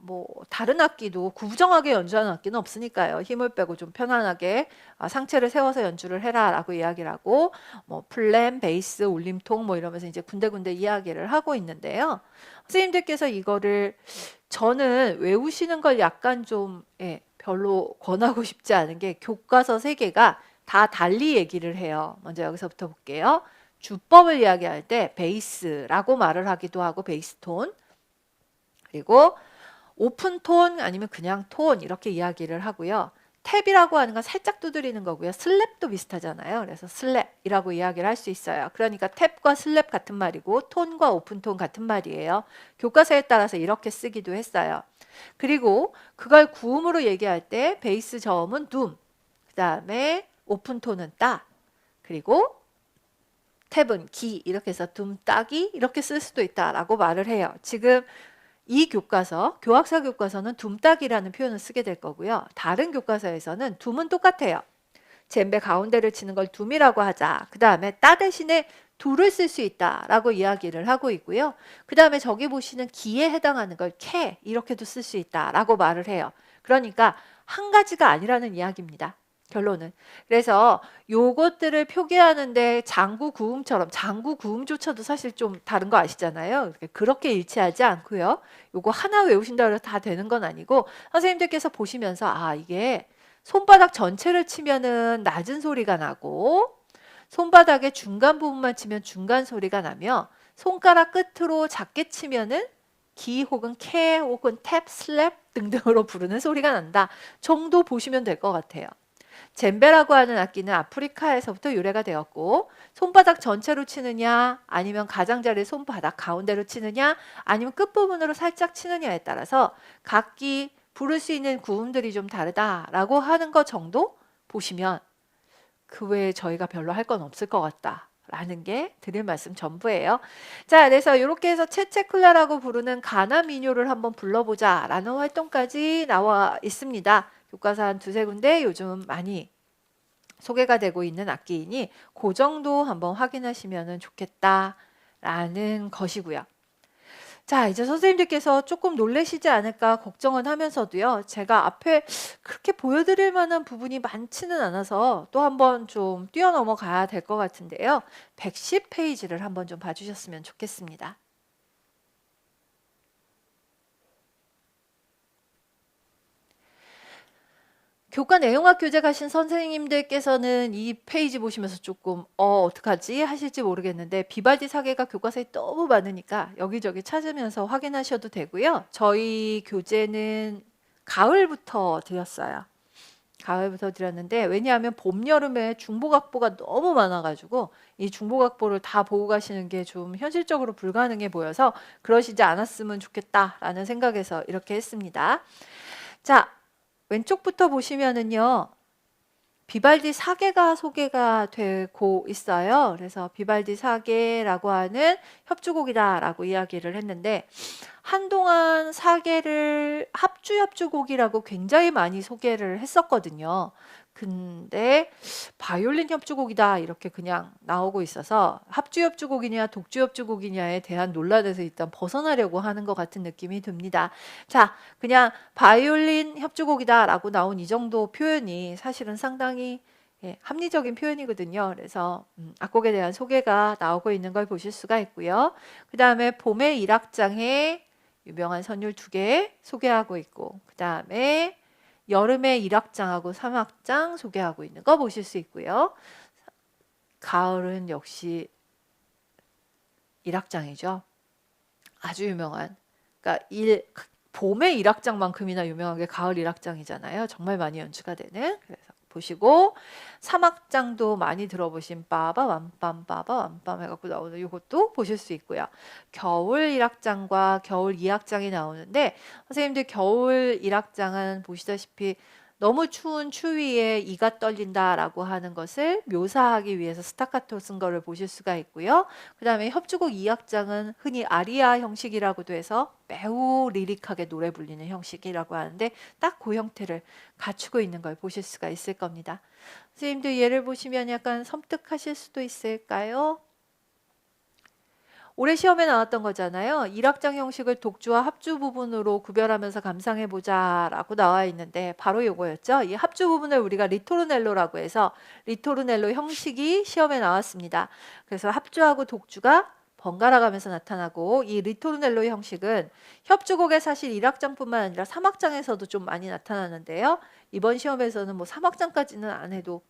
뭐 다른 악기도 구부정하게 연주하는 악기는 없으니까요. 힘을 빼고 좀 편안하게 상체를 세워서 연주를 해라라고 이야기를 하고 뭐 플랫, 베이스, 울림통 뭐 이러면서 이제 군데군데 이야기를 하고 있는데요. 선생님들께서 이거를 저는 외우시는 걸 약간 좀 별로 권하고 싶지 않은 게 교과서 3개가 다 달리 얘기를 해요. 먼저 여기서부터 볼게요. 주법을 이야기할 때 베이스라고 말을 하기도 하고 베이스 톤, 그리고 오픈 톤 아니면 그냥 톤 이렇게 이야기를 하고요. 탭이라고 하는 건 살짝 두드리는 거고요. 슬랩도 비슷하잖아요. 그래서 슬랩이라고 이야기를 할 수 있어요. 그러니까 탭과 슬랩 같은 말이고 톤과 오픈 톤 같은 말이에요. 교과서에 따라서 이렇게 쓰기도 했어요. 그리고 그걸 구음으로 얘기할 때 베이스 저음은 둠, 그 다음에 오픈 톤은 따, 그리고 탭은 기 이렇게 해서 둠, 따기 이렇게 쓸 수도 있다라고 말을 해요. 지금 이 교과서, 교학사 교과서는 둠따기라는 표현을 쓰게 될 거고요. 다른 교과서에서는 둠은 똑같아요. 젬베 가운데를 치는 걸 둠이라고 하자. 그 다음에 따 대신에 두를 쓸 수 있다라고 이야기를 하고 있고요. 그 다음에 저기 보시는 기에 해당하는 걸 캐 이렇게도 쓸 수 있다라고 말을 해요. 그러니까 한 가지가 아니라는 이야기입니다. 결론은. 그래서 요것들을 표기하는데 장구 구음처럼 장구 구음조차도 사실 좀 다른 거 아시잖아요. 그렇게 일치하지 않고요. 요거 하나 외우신다고 해서 다 되는 건 아니고 선생님들께서 보시면서 이게 손바닥 전체를 치면은 낮은 소리가 나고 손바닥의 중간 부분만 치면 중간 소리가 나며 손가락 끝으로 작게 치면은 기 혹은 캐 혹은 탭, 슬랩 등등으로 부르는 소리가 난다 정도 보시면 될 것 같아요. 젬베라고 하는 악기는 아프리카에서부터 유래가 되었고 손바닥 전체로 치느냐 아니면 가장자리 손바닥 가운데로 치느냐 아니면 끝부분으로 살짝 치느냐에 따라서 각기 부를 수 있는 구음들이 좀 다르다라고 하는 것 정도 보시면 그 외에 저희가 별로 할 건 없을 것 같다 라는 게 드릴 말씀 전부예요. 자, 그래서 이렇게 해서 체체클라라고 부르는 가나 민요를 한번 불러보자 라는 활동까지 나와 있습니다. 교과서 한 두세 군데 요즘 많이 소개가 되고 있는 악기이니 그 정도 한번 확인하시면 좋겠다 라는 것이고요. 자, 이제 선생님들께서 조금 놀라시지 않을까 걱정은 하면서도요. 제가 앞에 그렇게 보여드릴 만한 부분이 많지는 않아서 또 한번 좀 뛰어넘어 가야 될 것 같은데요. 110페이지를 한번 좀 봐주셨으면 좋겠습니다. 교과 내용학 교재 가신 선생님들께서는 이 페이지 보시면서 조금 어떡하지 하실지 모르겠는데 비발디 사계가 교과서에 너무 많으니까 여기저기 찾으면서 확인하셔도 되고요. 저희 교재는 가을부터 드렸어요. 가을부터 드렸는데 왜냐하면 봄, 여름에 중복악보가 너무 많아가지고 이 중복악보를 다 보고 가시는 게 좀 현실적으로 불가능해 보여서 그러시지 않았으면 좋겠다라는 생각에서 이렇게 했습니다. 자, 왼쪽부터 보시면은요. 비발디 사계가 소개가 되고 있어요. 그래서 비발디 사계라고 하는 협주곡이다라고 이야기를 했는데 한동안 사계를 합주곡이라고 굉장히 많이 소개를 했었거든요. 근데 바이올린 협주곡이다 이렇게 그냥 나오고 있어서 합주협주곡이냐 독주협주곡이냐에 대한 논란에서 일단 벗어나려고 하는 것 같은 느낌이 듭니다. 자, 그냥 바이올린 협주곡이다 라고 나온 이 정도 표현이 사실은 상당히 합리적인 표현이거든요. 그래서 악곡에 대한 소개가 나오고 있는 걸 보실 수가 있고요. 그 다음에 봄의 일악장에 유명한 선율 2개 소개하고 있고 그 다음에 여름의 1악장하고 3악장 소개하고 있는 거 보실 수 있고요. 가을은 역시 1악장이죠. 아주 유명한. 그러니까 봄의 1악장만큼이나 유명하게 가을 1악장이잖아요. 정말 많이 연주가 되는. 그래서 보시고 3악장도 많이 들어보신 빠바 완빰 빠바 완빰 해갖고 나오는 이것도 보실 수 있고요. 겨울 1악장과 겨울 2악장이 나오는데 선생님들 겨울 1악장은 보시다시피 너무 추운 추위에 이가 떨린다라고 하는 것을 묘사하기 위해서 스타카토 쓴 거를 보실 수가 있고요. 그 다음에 협주곡 2악장은 흔히 아리아 형식이라고도 해서 매우 리릭하게 노래 불리는 형식이라고 하는데 딱 그 형태를 갖추고 있는 걸 보실 수가 있을 겁니다. 선생님들 예를 보시면 약간 섬뜩하실 수도 있을까요? 올해 시험에 나왔던 거잖아요. 1악장 형식을 독주와 합주 부분으로 구별하면서 감상해보자 라고 나와 있는데 바로 이거였죠. 이 합주 부분을 우리가 리토르넬로라고 해서 리토르넬로 형식이 시험에 나왔습니다. 그래서 합주하고 독주가 번갈아 가면서 나타나고 이 리토르넬로 형식은 협주곡에 사실 1악장뿐만 아니라 3악장에서도 좀 많이 나타나는데요. 이번 시험에서는 뭐 3악장까지는 안 해도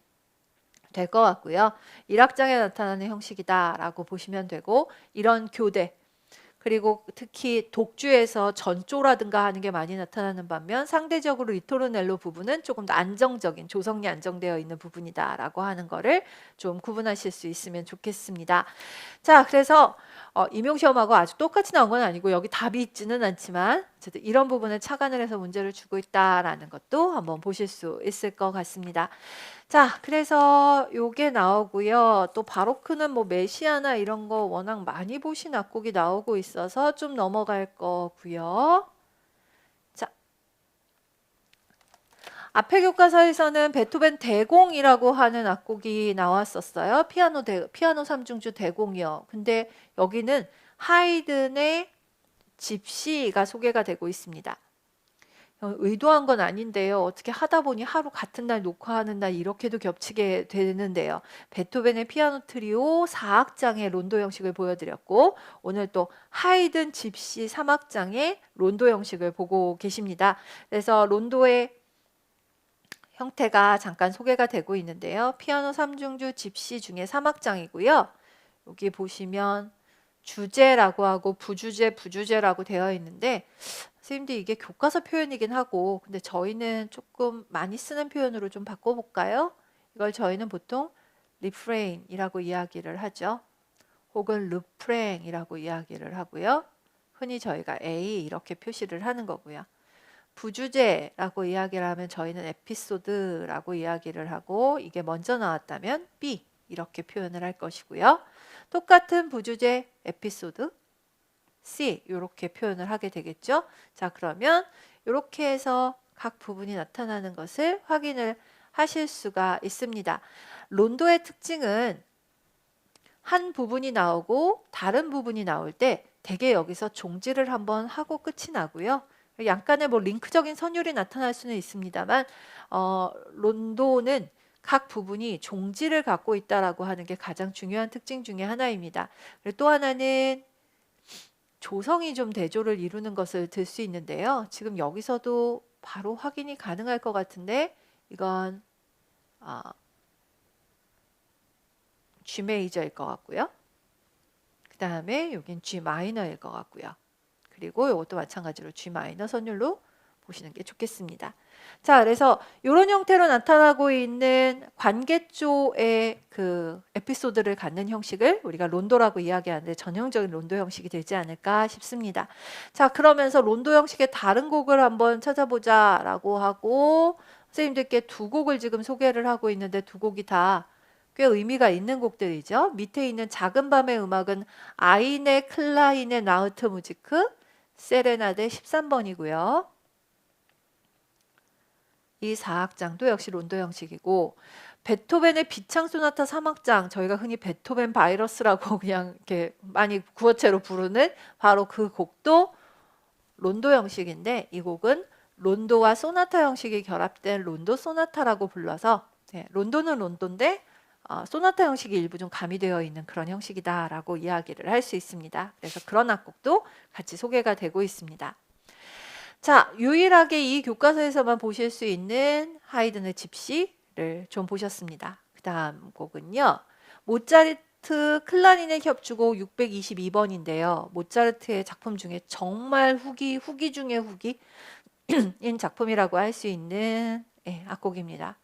될 것 같고요. 1악장에 나타나는 형식이다라고 보시면 되고 이런 교대 그리고 특히 독주에서 전조라든가 하는 게 많이 나타나는 반면 상대적으로 리토르넬로 부분은 조금 더 안정적인 조성이 안정되어 있는 부분이다라고 하는 거를 좀 구분하실 수 있으면 좋겠습니다. 자, 그래서 임용시험하고 아주 똑같이 나온 건 아니고 여기 답이 있지는 않지만 어쨌든 이런 부분을 착안을 해서 문제를 주고 있다라는 것도 한번 보실 수 있을 것 같습니다. 자, 그래서 요게 나오고요. 또 바로크는 뭐 메시아나 이런 거 워낙 많이 보신 악곡이 나오고 있어서 좀 넘어갈 거고요. 자, 앞에 교과서에서는 베토벤 대공이라고 하는 악곡이 나왔었어요. 피아노 3중주 대공이요. 근데 여기는 하이든의 집시가 소개가 되고 있습니다. 의도한 건 아닌데요. 어떻게 하다 보니 하루 같은 날 녹화하는 날 이렇게도 겹치게 되는데요. 베토벤의 피아노 트리오 4악장의 론도 형식을 보여드렸고 오늘 또 하이든 집시 3악장의 론도 형식을 보고 계십니다. 그래서 론도의 형태가 잠깐 소개가 되고 있는데요. 피아노 3중주 집시 중에 3악장이고요. 여기 보시면 주제라고 하고 부주제라고 되어 있는데 선생님들 이게 교과서 표현이긴 하고 근데 저희는 조금 많이 쓰는 표현으로 좀 바꿔볼까요? 이걸 저희는 보통 refrain이라고 이야기를 하죠. 혹은 refrain이라고 이야기를 하고요. 흔히 저희가 A 이렇게 표시를 하는 거고요. 부주제라고 이야기를 하면 저희는 에피소드라고 이야기를 하고 이게 먼저 나왔다면 B 이렇게 표현을 할 것이고요. 똑같은 부주제 에피소드 C 이렇게 표현을 하게 되겠죠. 자, 그러면 이렇게 해서 각 부분이 나타나는 것을 확인을 하실 수가 있습니다. 론도의 특징은 한 부분이 나오고 다른 부분이 나올 때 대개 여기서 종지를 한번 하고 끝이 나고요. 약간의 뭐 링크적인 선율이 나타날 수는 있습니다만 론도는 각 부분이 종지를 갖고 있다라고 하는 게 가장 중요한 특징 중에 하나입니다. 그리고 또 하나는 조성이 좀 대조를 이루는 것을 들 수 있는데요. 지금 여기서도 바로 확인이 가능할 것 같은데 이건 G 메이저일 것 같고요. 그 다음에 여긴 G 마이너일 것 같고요. 그리고 이것도 마찬가지로 G 마이너 선율로 보시는 게 좋겠습니다. 자, 그래서 이런 형태로 나타나고 있는 관계조의 그 에피소드를 갖는 형식을 우리가 론도라고 이야기하는데 전형적인 론도 형식이 되지 않을까 싶습니다. 자, 그러면서 론도 형식의 다른 곡을 한번 찾아보자 라고 하고 선생님들께 두 곡을 지금 소개를 하고 있는데 두 곡이 다 꽤 의미가 있는 곡들이죠. 밑에 있는 작은 밤의 음악은 아이네 클라인의 나우트 무지크 세레나데 13번이고요. 이 4악장도 역시 론도 형식이고 베토벤의 비창 소나타 3악장 저희가 흔히 베토벤 바이러스라고 그냥 이렇게 많이 구어체로 부르는 바로 그 곡도 론도 형식인데 이 곡은 론도와 소나타 형식이 결합된 론도 소나타라고 불러서 론도는 론도인데 소나타 형식이 일부 좀 가미되어 있는 그런 형식이다라고 이야기를 할 수 있습니다. 그래서 그런 악곡도 같이 소개가 되고 있습니다. 자, 유일하게 이 교과서에서만 보실 수 있는 하이든의 집시를 좀 보셨습니다. 그 다음 곡은요. 모차르트 클라리넷 협주곡 622번인데요. 모차르트의 작품 중에 정말 후기 중에 후기인 작품이라고 할 수 있는 악곡입니다.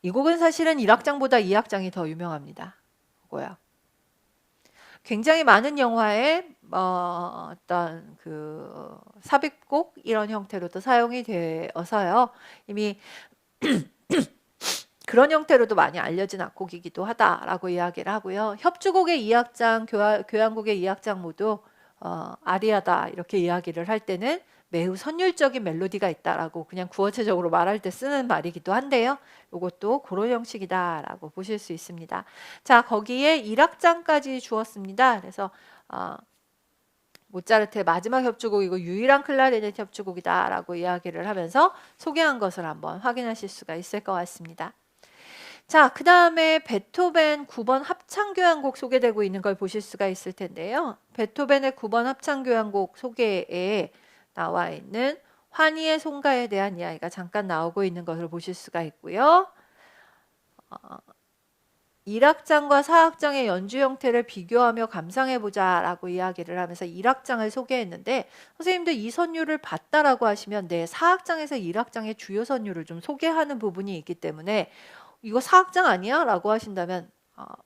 이 곡은 사실은 1악장보다 2악장이 더 유명합니다. 뭐야? 굉장히 많은 영화에 어떤 그 삽입곡 이런 형태로도 사용이 되어서요. 이미 그런 형태로도 많이 알려진 악곡이기도 하다라고 이야기를 하고요. 협주곡의 2악장, 교향곡의 2악장 모두 아리아다 이렇게 이야기를 할 때는 매우 선율적인 멜로디가 있다라고 그냥 구어체적으로 말할 때 쓰는 말이기도 한데요. 이것도 그런 형식이다라고 보실 수 있습니다. 자, 거기에 1악장까지 주었습니다. 그래서 모차르트의 마지막 협주곡이고 유일한 클라리넷 협주곡이다라고 이야기를 하면서 소개한 것을 한번 확인하실 수가 있을 것 같습니다. 자, 그 다음에 베토벤 9번 합창교향곡 소개되고 있는 걸 보실 수가 있을 텐데요. 베토벤의 9번 합창교향곡 소개에 나와 있는 환희의 송가에 대한 이야기가 잠깐 나오고 있는 것을 보실 수가 있고요. 1악장과 4악장의 연주 형태를 비교하며 감상해보자 라고 이야기를 하면서 1악장을 소개했는데 선생님들 이 선율을 봤다라고 하시면 네, 4악장에서 1악장의 주요 선율을 좀 소개하는 부분이 있기 때문에 이거 4악장 아니야? 라고 하신다면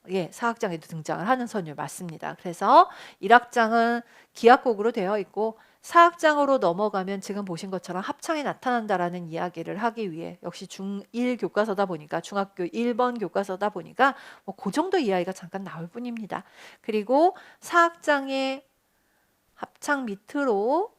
예, 4악장에도 등장을 하는 선율 맞습니다. 그래서 1악장은 기악곡으로 되어 있고 4악장으로 넘어가면 지금 보신 것처럼 합창이 나타난다라는 이야기를 하기 위해 역시 중1 교과서다 보니까 중학교 1번 교과서다 보니까 뭐 그 정도 이야기가 잠깐 나올 뿐입니다. 그리고 4악장의 합창 밑으로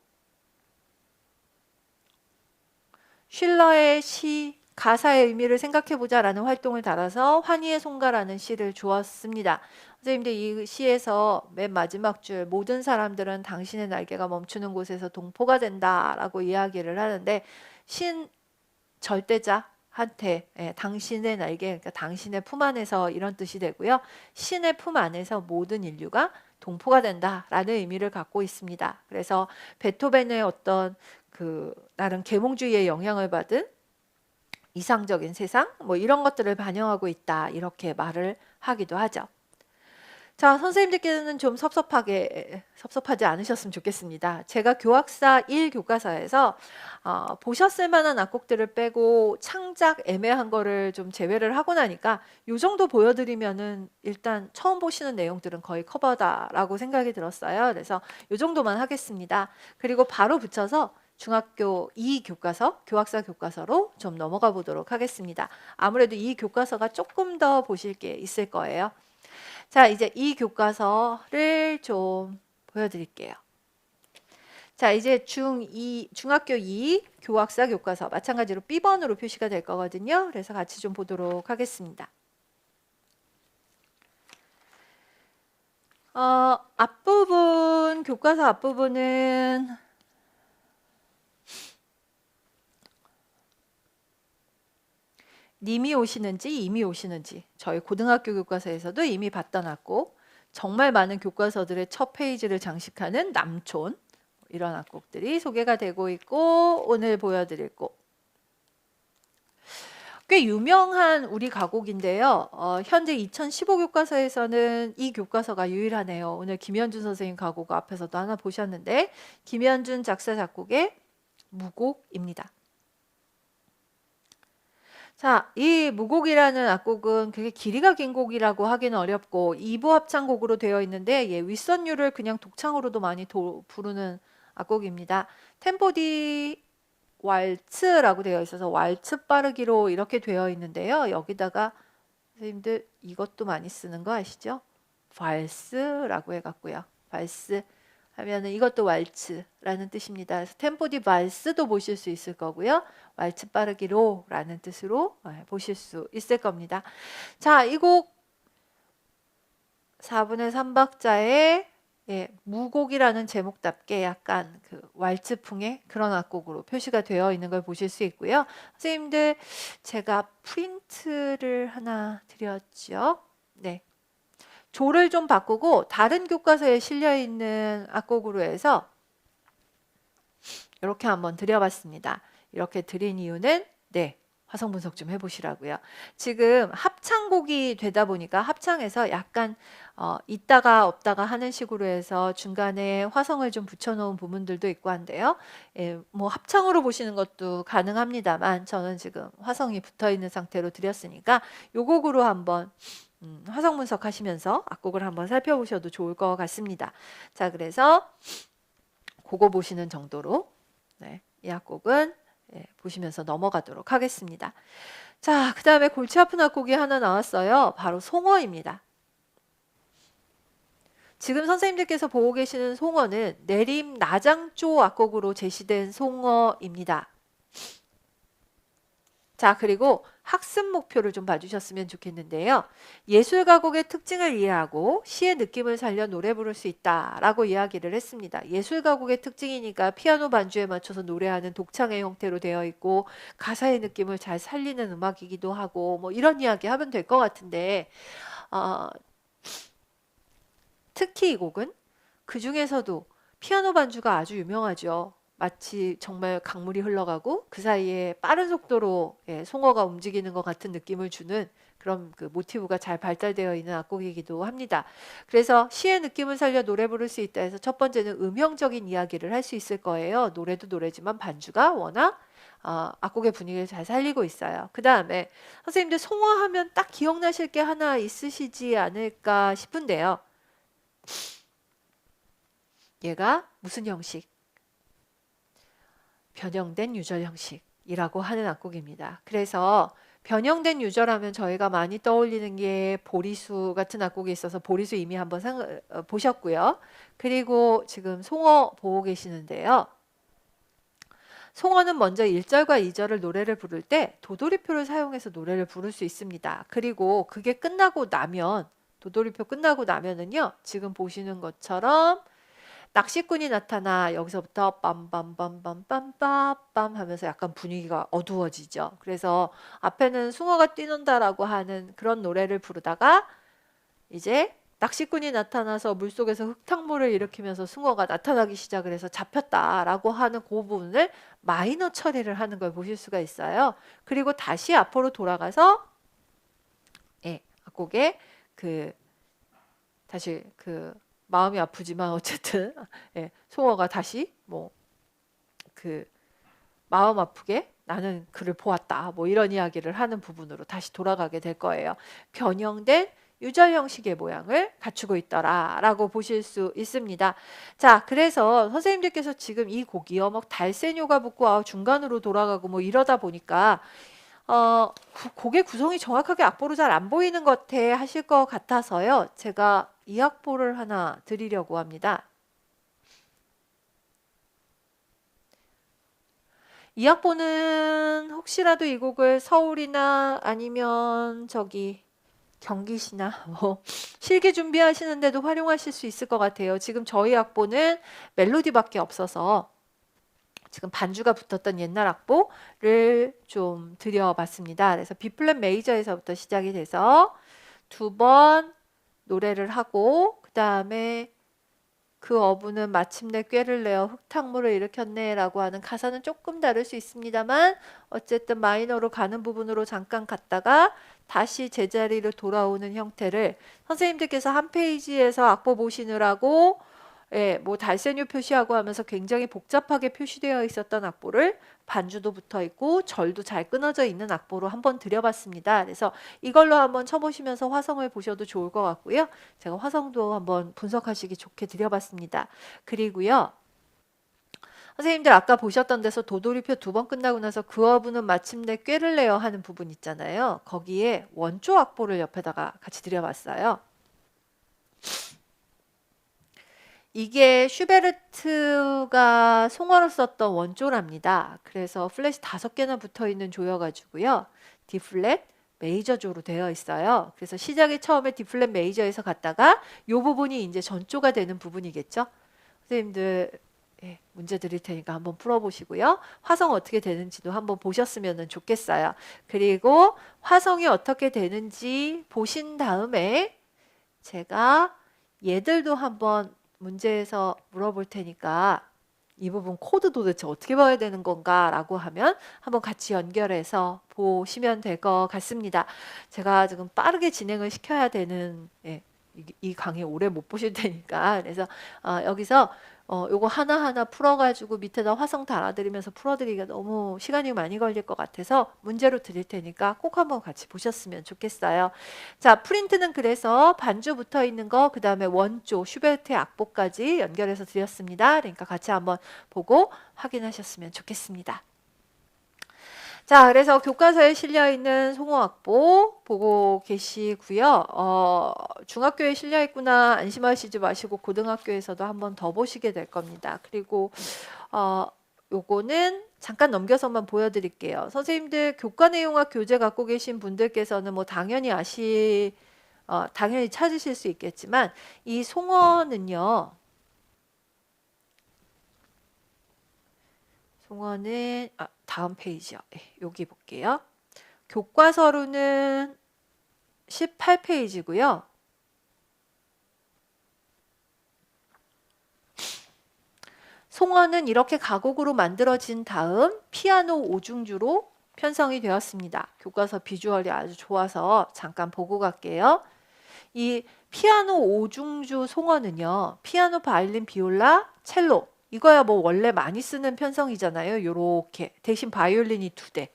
쉴러의 시 가사의 의미를 생각해보자라는 활동을 달아서 환희의 송가라는 시를 주었습니다. 선생님들 이 시에서 맨 마지막 줄 모든 사람들은 당신의 날개가 멈추는 곳에서 동포가 된다라고 이야기를 하는데 신 절대자한테 당신의 날개, 그러니까 당신의 품 안에서 이런 뜻이 되고요. 신의 품 안에서 모든 인류가 동포가 된다라는 의미를 갖고 있습니다. 그래서 베토벤의 어떤 그 나름 계몽주의의 영향을 받은 이상적인 세상 뭐 이런 것들을 반영하고 있다 이렇게 말을 하기도 하죠. 자, 선생님들께는 좀 섭섭하지 않으셨으면 좋겠습니다. 제가 교학사 1 교과서에서 보셨을 만한 악곡들을 빼고 창작 애매한 거를 좀 제외를 하고 나니까 요 정도 보여드리면은 일단 처음 보시는 내용들은 거의 커버다라고 생각이 들었어요. 그래서 요 정도만 하겠습니다. 그리고 바로 붙여서 중학교 2 교과서, 교학사 교과서로 좀 넘어가 보도록 하겠습니다. 아무래도 이 교과서가 조금 더 보실 게 있을 거예요. 자, 이제 이 교과서를 좀 보여드릴게요. 자, 이제 중학교 2 교학사 교과서 마찬가지로 B번으로 표시가 될 거거든요. 그래서 같이 좀 보도록 하겠습니다. 앞부분, 교과서 앞부분은 님이 오시는지 이미 오시는지 저희 고등학교 교과서에서도 이미 받다 놨고 정말 많은 교과서들의 첫 페이지를 장식하는 남촌 이런 악곡들이 소개가 되고 있고 오늘 보여드릴 곡 꽤 유명한 우리 가곡인데요. 현재 2015 교과서에서는 이 교과서가 유일하네요. 오늘 김현준 선생님 가곡 앞에서도 하나 보셨는데 김현준 작사 작곡의 무곡입니다. 자, 이 무곡이라는 악곡은 그게 길이가 긴 곡이라고 하기는 어렵고 2부 합창곡으로 되어 있는데 윗선율을 그냥 독창으로도 많이 부르는 악곡입니다. 템포디 왈츠라고 되어 있어서 왈츠 빠르기로 이렇게 되어 있는데요. 여기다가 선생님들 이것도 많이 쓰는 거 아시죠? 발스라고 해갖고요. 발스 하면은 이것도 왈츠라는 뜻입니다. 그래서 템포디 발스도 보실 수 있을 거고요. 왈츠 빠르기로 라는 뜻으로 보실 수 있을 겁니다. 자, 이 곡 4분의 3박자의 무곡이라는 제목답게 약간 그 왈츠풍의 그런 악곡으로 표시가 되어 있는 걸 보실 수 있고요. 선생님들 제가 프린트를 하나 드렸죠. 네. 조를 좀 바꾸고 다른 교과서에 실려 있는 악곡으로 해서 이렇게 한번 드려봤습니다. 이렇게 드린 이유는 화성 분석 좀 해보시라고요. 지금 합창곡이 되다 보니까 합창에서 약간 있다가 없다가 하는 식으로 해서 중간에 화성을 좀 붙여놓은 부분들도 있고 한데요. 뭐 합창으로 보시는 것도 가능합니다만 저는 지금 화성이 붙어있는 상태로 드렸으니까 요 곡으로 한번 화성 분석하시면서 악곡을 한번 살펴보셔도 좋을 것 같습니다. 자, 그래서 그거 보시는 정도로 이 악곡은 보시면서 넘어가도록 하겠습니다. 자, 그 다음에 골치 아픈 악곡이 하나 나왔어요. 바로 송어입니다. 지금 선생님들께서 보고 계시는 송어는 내림 나장조 악곡으로 제시된 송어입니다. 자, 그리고 학습 목표를 좀 봐주셨으면 좋겠는데요. 예술 가곡의 특징을 이해하고 시의 느낌을 살려 노래 부를 수 있다라고 이야기를 했습니다. 예술 가곡의 특징이니까 피아노 반주에 맞춰서 노래하는 독창의 형태로 되어 있고 가사의 느낌을 잘 살리는 음악이기도 하고 뭐 이런 이야기 하면 될 것 같은데 특히 이 곡은 그 중에서도 피아노 반주가 아주 유명하죠. 마치 정말 강물이 흘러가고 그 사이에 빠른 속도로 송어가 움직이는 것 같은 느낌을 주는 그런 그 모티브가 잘 발달되어 있는 악곡이기도 합니다. 그래서 시의 느낌을 살려 노래 부를 수 있다 해서 첫 번째는 음형적인 이야기를 할 수 있을 거예요. 노래도 노래지만 반주가 워낙 악곡의 분위기를 잘 살리고 있어요. 그 다음에 선생님들 송어하면 딱 기억나실 게 하나 있으시지 않을까 싶은데요. 얘가 무슨 형식? 변형된 유절 형식이라고 하는 악곡입니다. 그래서 변형된 유절하면 저희가 많이 떠올리는 게 보리수 같은 악곡이 있어서 보리수 이미 한번 보셨고요. 그리고 지금 송어 보고 계시는데요. 송어는 먼저 1절과 2절을 노래를 부를 때 도돌이표를 사용해서 노래를 부를 수 있습니다. 그리고 그게 끝나고 나면 도돌이표 끝나고 나면은요. 지금 보시는 것처럼 낚시꾼이 나타나 여기서부터 빰빰빰빰빰빰빰 하면서 약간 분위기가 어두워지죠. 그래서 앞에는 숭어가 뛰는다라고 하는 그런 노래를 부르다가 이제 낚시꾼이 나타나서 물속에서 흙탕물을 일으키면서 숭어가 나타나기 시작을 해서 잡혔다라고 하는 그 부분을 마이너 처리를 하는 걸 보실 수가 있어요. 그리고 다시 앞으로 돌아가서 악곡의 그 다시 그 마음이 아프지만 어쨌든 예, 송어가 다시 뭐 그 마음 아프게 나는 그를 보았다. 뭐 이런 이야기를 하는 부분으로 다시 돌아가게 될 거예요. 변형된 유절 형식의 모양을 갖추고 있더라라고 보실 수 있습니다. 자, 그래서 선생님들께서 지금 이 곡이요, 막 달세뇨가 붙고 중간으로 돌아가고 뭐 이러다 보니까 곡의 구성이 정확하게 악보로 잘 안 보이는 것 같아 하실 것 같아서요. 제가 이 악보를 하나 드리려고 합니다. 이 악보는 혹시라도 이 곡을 서울이나 아니면 저기 경기시나 뭐 실기 준비하시는데도 활용하실 수 있을 것 같아요. 지금 저희 악보는 멜로디밖에 없어서 지금 반주가 붙었던 옛날 악보를 좀 드려봤습니다. 그래서 B 플랫 메이저에서부터 시작이 돼서 두 번 노래를 하고 그 다음에 그 어부는 마침내 꾀를 내어 흙탕물을 일으켰네 라고 하는 가사는 조금 다를 수 있습니다만 어쨌든 마이너로 가는 부분으로 잠깐 갔다가 다시 제자리로 돌아오는 형태를 선생님들께서 한 페이지에서 악보 보시느라고 예, 뭐 달세뇨 표시하고 하면서 굉장히 복잡하게 표시되어 있었던 악보를 반주도 붙어 있고 절도 잘 끊어져 있는 악보로 한번 드려봤습니다. 그래서 이걸로 한번 쳐보시면서 화성을 보셔도 좋을 것 같고요. 제가 화성도 한번 분석하시기 좋게 드려봤습니다. 그리고요. 선생님들 아까 보셨던 데서 도돌이표 두 번 끝나고 나서 그 어부는 마침내 꾀를 내어 하는 부분 있잖아요. 거기에 원조 악보를 옆에다가 같이 드려봤어요. 이게 슈베르트가 송어로 썼던 원조랍니다. 그래서 플랫이 5개나 붙어 있는 조여가지고요. D 플랫 메이저조로 되어 있어요. 그래서 시작이 처음에 D 플랫 메이저에서 갔다가 이 부분이 이제 전조가 되는 부분이겠죠. 선생님들 예, 문제 드릴 테니까 한번 풀어보시고요. 화성 어떻게 되는지도 한번 보셨으면 좋겠어요. 그리고 화성이 어떻게 되는지 보신 다음에 제가 얘들도 한번 문제에서 물어볼 테니까 이 부분 코드 도대체 어떻게 봐야 되는 건가 라고 하면 한번 같이 연결해서 보시면 될 것 같습니다. 제가 지금 빠르게 진행을 시켜야 되는 예, 이 강의 오래 못 보실 테니까 그래서 여기서 요거 하나하나 풀어가지고 밑에다 화성 달아드리면서 풀어드리기가 너무 시간이 많이 걸릴 것 같아서 문제로 드릴 테니까 꼭 한번 같이 보셨으면 좋겠어요. 자, 프린트는 그래서 반주 붙어 있는 거, 그 다음에 원조, 슈베르트의 악보까지 연결해서 드렸습니다. 그러니까 같이 한번 보고 확인하셨으면 좋겠습니다. 자, 그래서 교과서에 실려 있는 송어악보 보고 계시고요. 중학교에 실려 있구나 안심하시지 마시고 고등학교에서도 한번 더 보시게 될 겁니다. 그리고 요거는 잠깐 넘겨서만 보여드릴게요. 선생님들 교과 내용학 교재 갖고 계신 분들께서는 뭐 당연히 당연히 찾으실 수 있겠지만 이 송어는요. 송어는 다음 페이지요. 여기 볼게요. 교과서로는 18페이지고요. 송어는 이렇게 가곡으로 만들어진 다음 피아노 오중주로 편성이 되었습니다. 교과서 비주얼이 아주 좋아서 잠깐 보고 갈게요. 이 피아노 오중주 송어는요. 피아노, 바이올린, 비올라, 첼로 이거야 뭐 원래 많이 쓰는 편성이잖아요. 요렇게 대신 바이올린이 2대.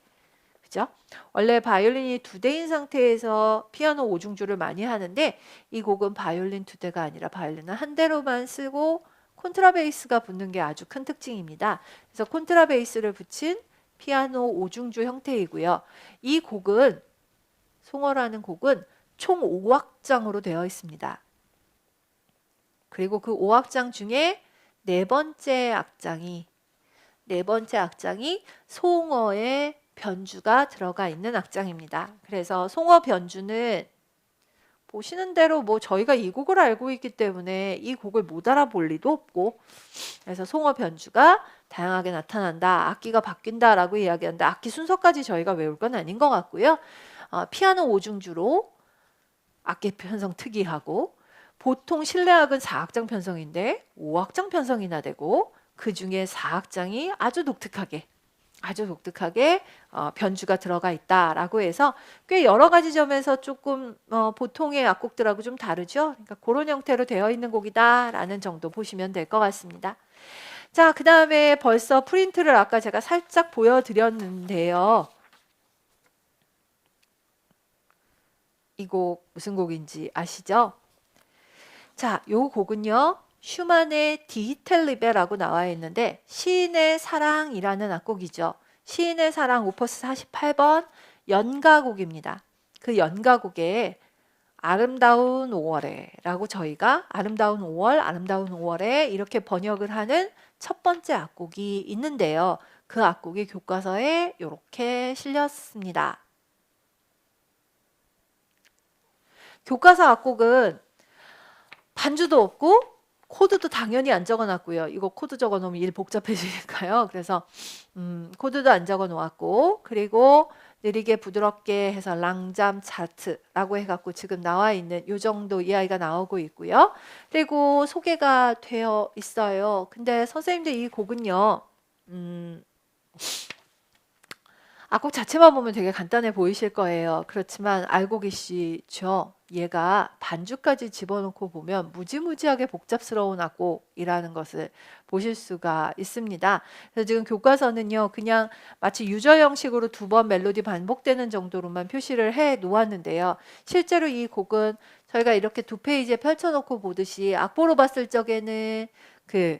그죠? 원래 바이올린이 2대인 상태에서 피아노 오중주를 많이 하는데 이 곡은 바이올린 2대가 아니라 바이올린은 한 대로만 쓰고 콘트라베이스가 붙는 게 아주 큰 특징입니다. 그래서 콘트라베이스를 붙인 피아노 오중주 형태이고요. 이 곡은 송어라는 곡은 총 5악장으로 되어 있습니다. 그리고 그 5악장 중에 네 번째 악장이 송어의 변주가 들어가 있는 악장입니다. 그래서 송어 변주는 보시는 대로 뭐 저희가 이 곡을 알고 있기 때문에 이 곡을 못 알아볼 리도 없고 그래서 송어 변주가 다양하게 나타난다. 악기가 바뀐다라고 이야기하는데 악기 순서까지 저희가 외울 건 아닌 것 같고요. 피아노 오중주로 악기 편성 특이하고 보통 실내악은 4악장 편성인데 5악장 편성이나 되고 그 중에 4악장이 아주 독특하게 아주 독특하게 변주가 들어가 있다라고 해서 꽤 여러 가지 점에서 조금 보통의 악곡들하고 좀 다르죠. 그러니까 그런 형태로 되어 있는 곡이다라는 정도 보시면 될 것 같습니다. 자, 그 다음에 벌써 프린트를 아까 제가 살짝 보여드렸는데요. 이 곡 무슨 곡인지 아시죠? 자, 요 곡은요. 슈만의 디히텔리베라고 나와 있는데 시인의 사랑이라는 악곡이죠. 시인의 사랑 오퍼스 48번 연가곡입니다. 그 연가곡에 아름다운 5월에 라고 저희가 아름다운 5월, 아름다운 5월에 이렇게 번역을 하는 첫 번째 악곡이 있는데요. 그 악곡이 교과서에 이렇게 실렸습니다. 교과서 악곡은 반주도 없고 코드도 당연히 안 적어놨고요. 이거 코드 적어놓으면 일 복잡해지니까요. 그래서 코드도 안 적어놓았고 그리고 느리게 부드럽게 해서 랑잠 차트라고 해갖고 지금 나와 있는 요 정도 이야기가 나오고 있고요. 그리고 소개가 되어 있어요. 근데 선생님들 이 곡은요. 악곡 자체만 보면 되게 간단해 보이실 거예요. 그렇지만 알고 계시죠? 얘가 반주까지 집어넣고 보면 무지무지하게 복잡스러운 악곡이라는 것을 보실 수가 있습니다. 그래서 지금 교과서는요, 그냥 마치 유저 형식으로 두 번 멜로디 반복되는 정도로만 표시를 해 놓았는데요. 실제로 이 곡은 저희가 이렇게 두 페이지에 펼쳐놓고 보듯이 악보로 봤을 적에는 그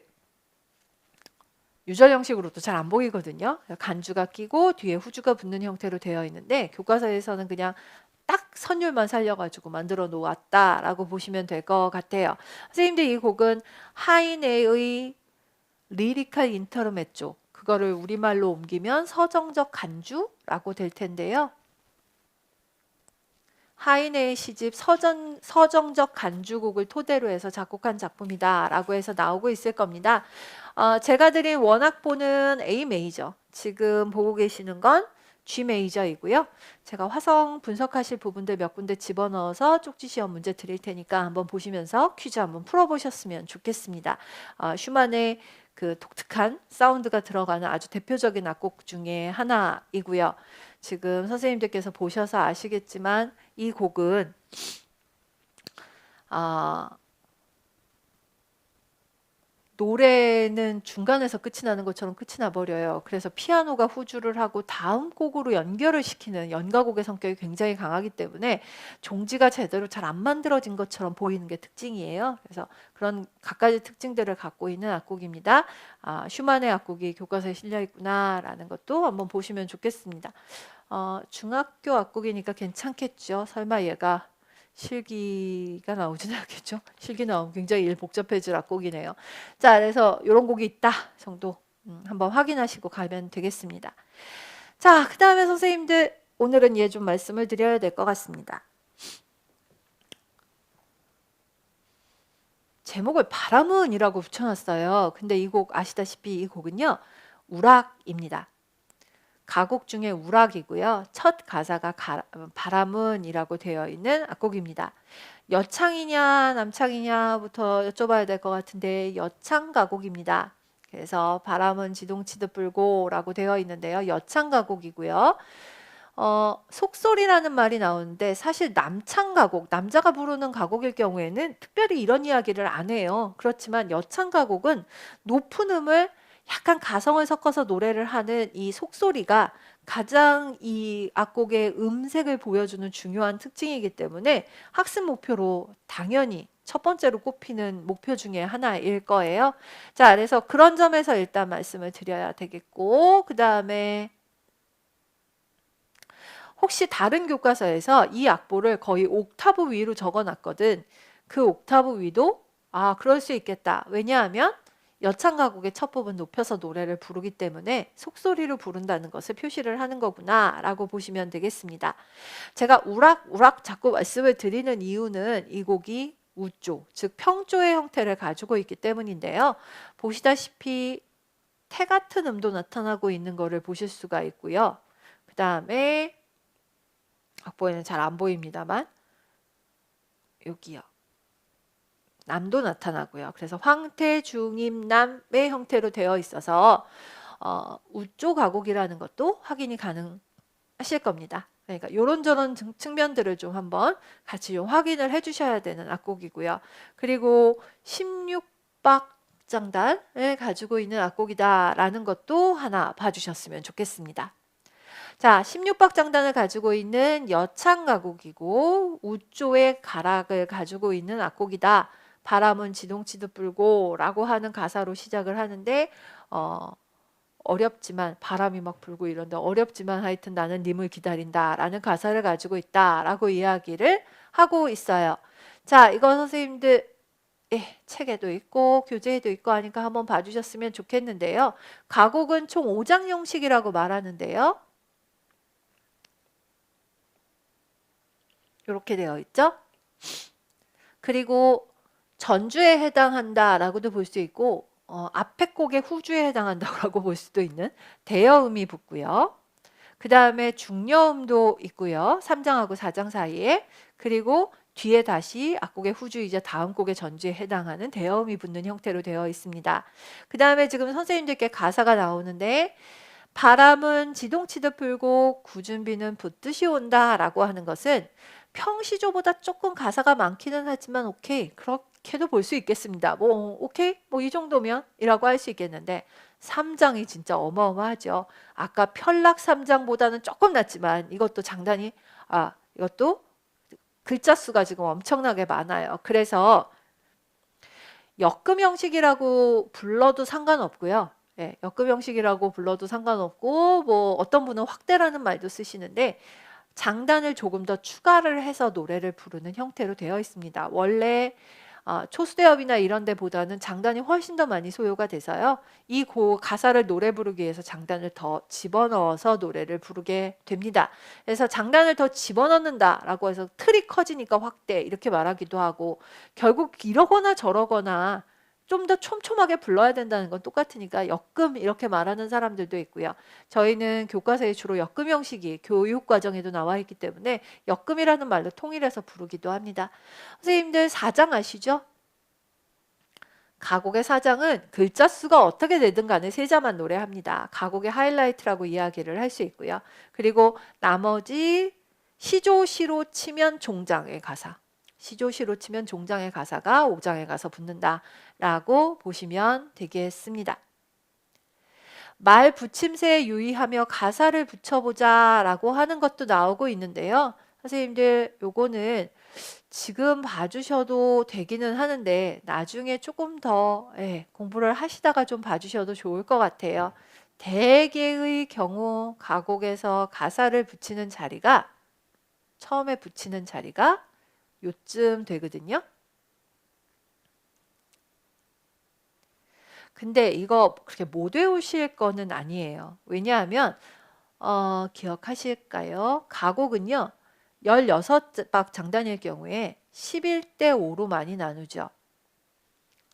유절 형식으로도 잘 안 보이거든요. 간주가 끼고 뒤에 후주가 붙는 형태로 되어 있는데 교과서에서는 그냥 딱 선율만 살려가지고 만들어 놓았다라고 보시면 될 것 같아요. 선생님들 이 곡은 하이네의 리리칼 인터르메조 그거를 우리말로 옮기면 서정적 간주라고 될 텐데요. 하이네의 시집 서정적 간주곡을 토대로 해서 작곡한 작품이다 라고 해서 나오고 있을 겁니다. 제가 드린 원악보는 A 메이저, 지금 보고 계시는 건 G 메이저이고요. 제가 화성 분석하실 부분들 몇 군데 집어넣어서 쪽지 시험 문제 드릴 테니까 한번 보시면서 퀴즈 한번 풀어보셨으면 좋겠습니다. 슈만의 그 독특한 사운드가 들어가는 아주 대표적인 악곡 중에 하나이고요. 지금 선생님들께서 보셔서 아시겠지만 이 곡은 노래는 중간에서 끝이 나는 것처럼 끝이 나버려요. 그래서 피아노가 후주를 하고 다음 곡으로 연결을 시키는 연가곡의 성격이 굉장히 강하기 때문에 종지가 제대로 잘 안 만들어진 것처럼 보이는 게 특징이에요. 그래서 그런 갖가지 특징들을 갖고 있는 악곡입니다. 슈만의 악곡이 교과서에 실려 있구나라는 것도 한번 보시면 좋겠습니다. 중학교 악곡이니까 괜찮겠죠. 설마 얘가 실기가 나오진 않겠죠. 실기 나오면 굉장히 일 복잡해질 악곡이네요. 자, 그래서 이런 곡이 있다 정도 한번 확인하시고 가면 되겠습니다. 자, 그 다음에 선생님들 오늘은 얘 좀 말씀을 드려야 될 것 같습니다. 제목을 바람은이라고 붙여놨어요. 근데 이 곡 아시다시피 이 곡은요. 우락입니다. 가곡 중에 우락이고요. 첫 가사가 바람은이라고 되어 있는 악곡입니다. 여창이냐 남창이냐부터 여쭤봐야 될 것 같은데 여창 가곡입니다. 그래서 바람은 지동치듯 불고라고 되어 있는데요. 여창 가곡이고요. 속소리라는 말이 나오는데 사실 남창 가곡, 남자가 부르는 가곡일 경우에는 특별히 이런 이야기를 안 해요. 그렇지만 여창 가곡은 높은 음을 약간 가성을 섞어서 노래를 하는 이 속소리가 가장 이 악곡의 음색을 보여주는 중요한 특징이기 때문에 학습 목표로 당연히 첫 번째로 꼽히는 목표 중에 하나일 거예요. 자, 그래서 그런 점에서 일단 말씀을 드려야 되겠고, 그 다음에 혹시 다른 교과서에서 이 악보를 거의 옥타브 위로 적어놨거든. 그 옥타브 위도 그럴 수 있겠다. 왜냐하면 여창가곡의 첫 부분 높여서 노래를 부르기 때문에 속소리로 부른다는 것을 표시를 하는 거구나 라고 보시면 되겠습니다. 제가 우락 자꾸 말씀을 드리는 이유는 이 곡이 우조, 즉 평조의 형태를 가지고 있기 때문인데요. 보시다시피 태 같은 음도 나타나고 있는 것을 보실 수가 있고요. 그 다음에 악보에는 잘 안 보입니다만 여기요. 남도 나타나고요. 그래서 황태, 중임, 남의 형태로 되어 있어서 우조 가곡이라는 것도 확인이 가능하실 겁니다. 그러니까 요런저런 측면들을 좀 한번 같이 좀 확인을 해 주셔야 되는 악곡이고요. 그리고 16박 장단을 가지고 있는 악곡이다라는 것도 하나 봐주셨으면 좋겠습니다. 자, 16박 장단을 가지고 있는 여창 가곡이고 우조의 가락을 가지고 있는 악곡이다. 바람은 지동치듯 불고 라고 하는 가사로 시작을 하는데 어렵지만 바람이 막 불고 이런데 어렵지만 하여튼 나는 님을 기다린다 라는 가사를 가지고 있다 라고 이야기를 하고 있어요. 자, 이거 선생님들 책에도 있고 교재에도 있고 하니까 한번 봐주셨으면 좋겠는데요. 가곡은 총 5장 형식이라고 말하는데요. 이렇게 되어 있죠. 그리고 전주에 해당한다라고도 볼 수 있고 앞에 곡의 후주에 해당한다고 볼 수도 있는 대여음이 붙고요. 그 다음에 중여음도 있고요. 3장하고 4장 사이에. 그리고 뒤에 다시 앞곡의 후주이자 다음 곡의 전주에 해당하는 대여음이 붙는 형태로 되어 있습니다. 그 다음에 지금 선생님들께 가사가 나오는데 바람은 지동치듯 불고 굳은 비는 붙듯이 온다 라고 하는 것은 평시조보다 조금 가사가 많기는 하지만 오케이 그렇게도 볼 수 있겠습니다. 뭐 오케이 뭐 이 정도면 이라고 할 수 있겠는데 3장이 진짜 어마어마하죠. 아까 편락 3장보다는 조금 낮지만 이것도 장단이 이것도 글자 수가 지금 엄청나게 많아요. 그래서 역금 형식이라고 불러도 상관없고요. 예, 역금 형식이라고 불러도 상관없고 뭐 어떤 분은 확대라는 말도 쓰시는데 장단을 조금 더 추가를 해서 노래를 부르는 형태로 되어 있습니다. 원래 초수대업이나 이런 데보다는 장단이 훨씬 더 많이 소요가 돼서요. 이 가사를 노래 부르기 위해서 장단을 더 집어넣어서 노래를 부르게 됩니다. 그래서 장단을 더 집어넣는다라고 해서 틀이 커지니까 확대 이렇게 말하기도 하고 결국 이러거나 저러거나 좀 더 촘촘하게 불러야 된다는 건 똑같으니까 역금 이렇게 말하는 사람들도 있고요. 저희는 교과서에 주로 역금 형식이 교육 과정에도 나와 있기 때문에 역금이라는 말로 통일해서 부르기도 합니다. 선생님들 4장 아시죠? 가곡의 4장은 글자 수가 어떻게 되든 간에 세자만 노래합니다. 가곡의 하이라이트라고 이야기를 할 수 있고요. 그리고 나머지 시조시로 치면 종장의 가사 시조시로 치면 종장의 가사가 5장에 가서 붙는다라고 보시면 되겠습니다. 말 붙임새에 유의하며 가사를 붙여보자 라고 하는 것도 나오고 있는데요. 선생님들 요거는 지금 봐주셔도 되기는 하는데 나중에 조금 더 공부를 하시다가 좀 봐주셔도 좋을 것 같아요. 대개의 경우 가곡에서 가사를 붙이는 자리가 처음에 붙이는 자리가 요쯤 되거든요. 근데 이거 그렇게 못 외우실 거는 아니에요. 왜냐하면 기억하실까요? 가곡은요. 16박 장단일 경우에 11대 5로 많이 나누죠.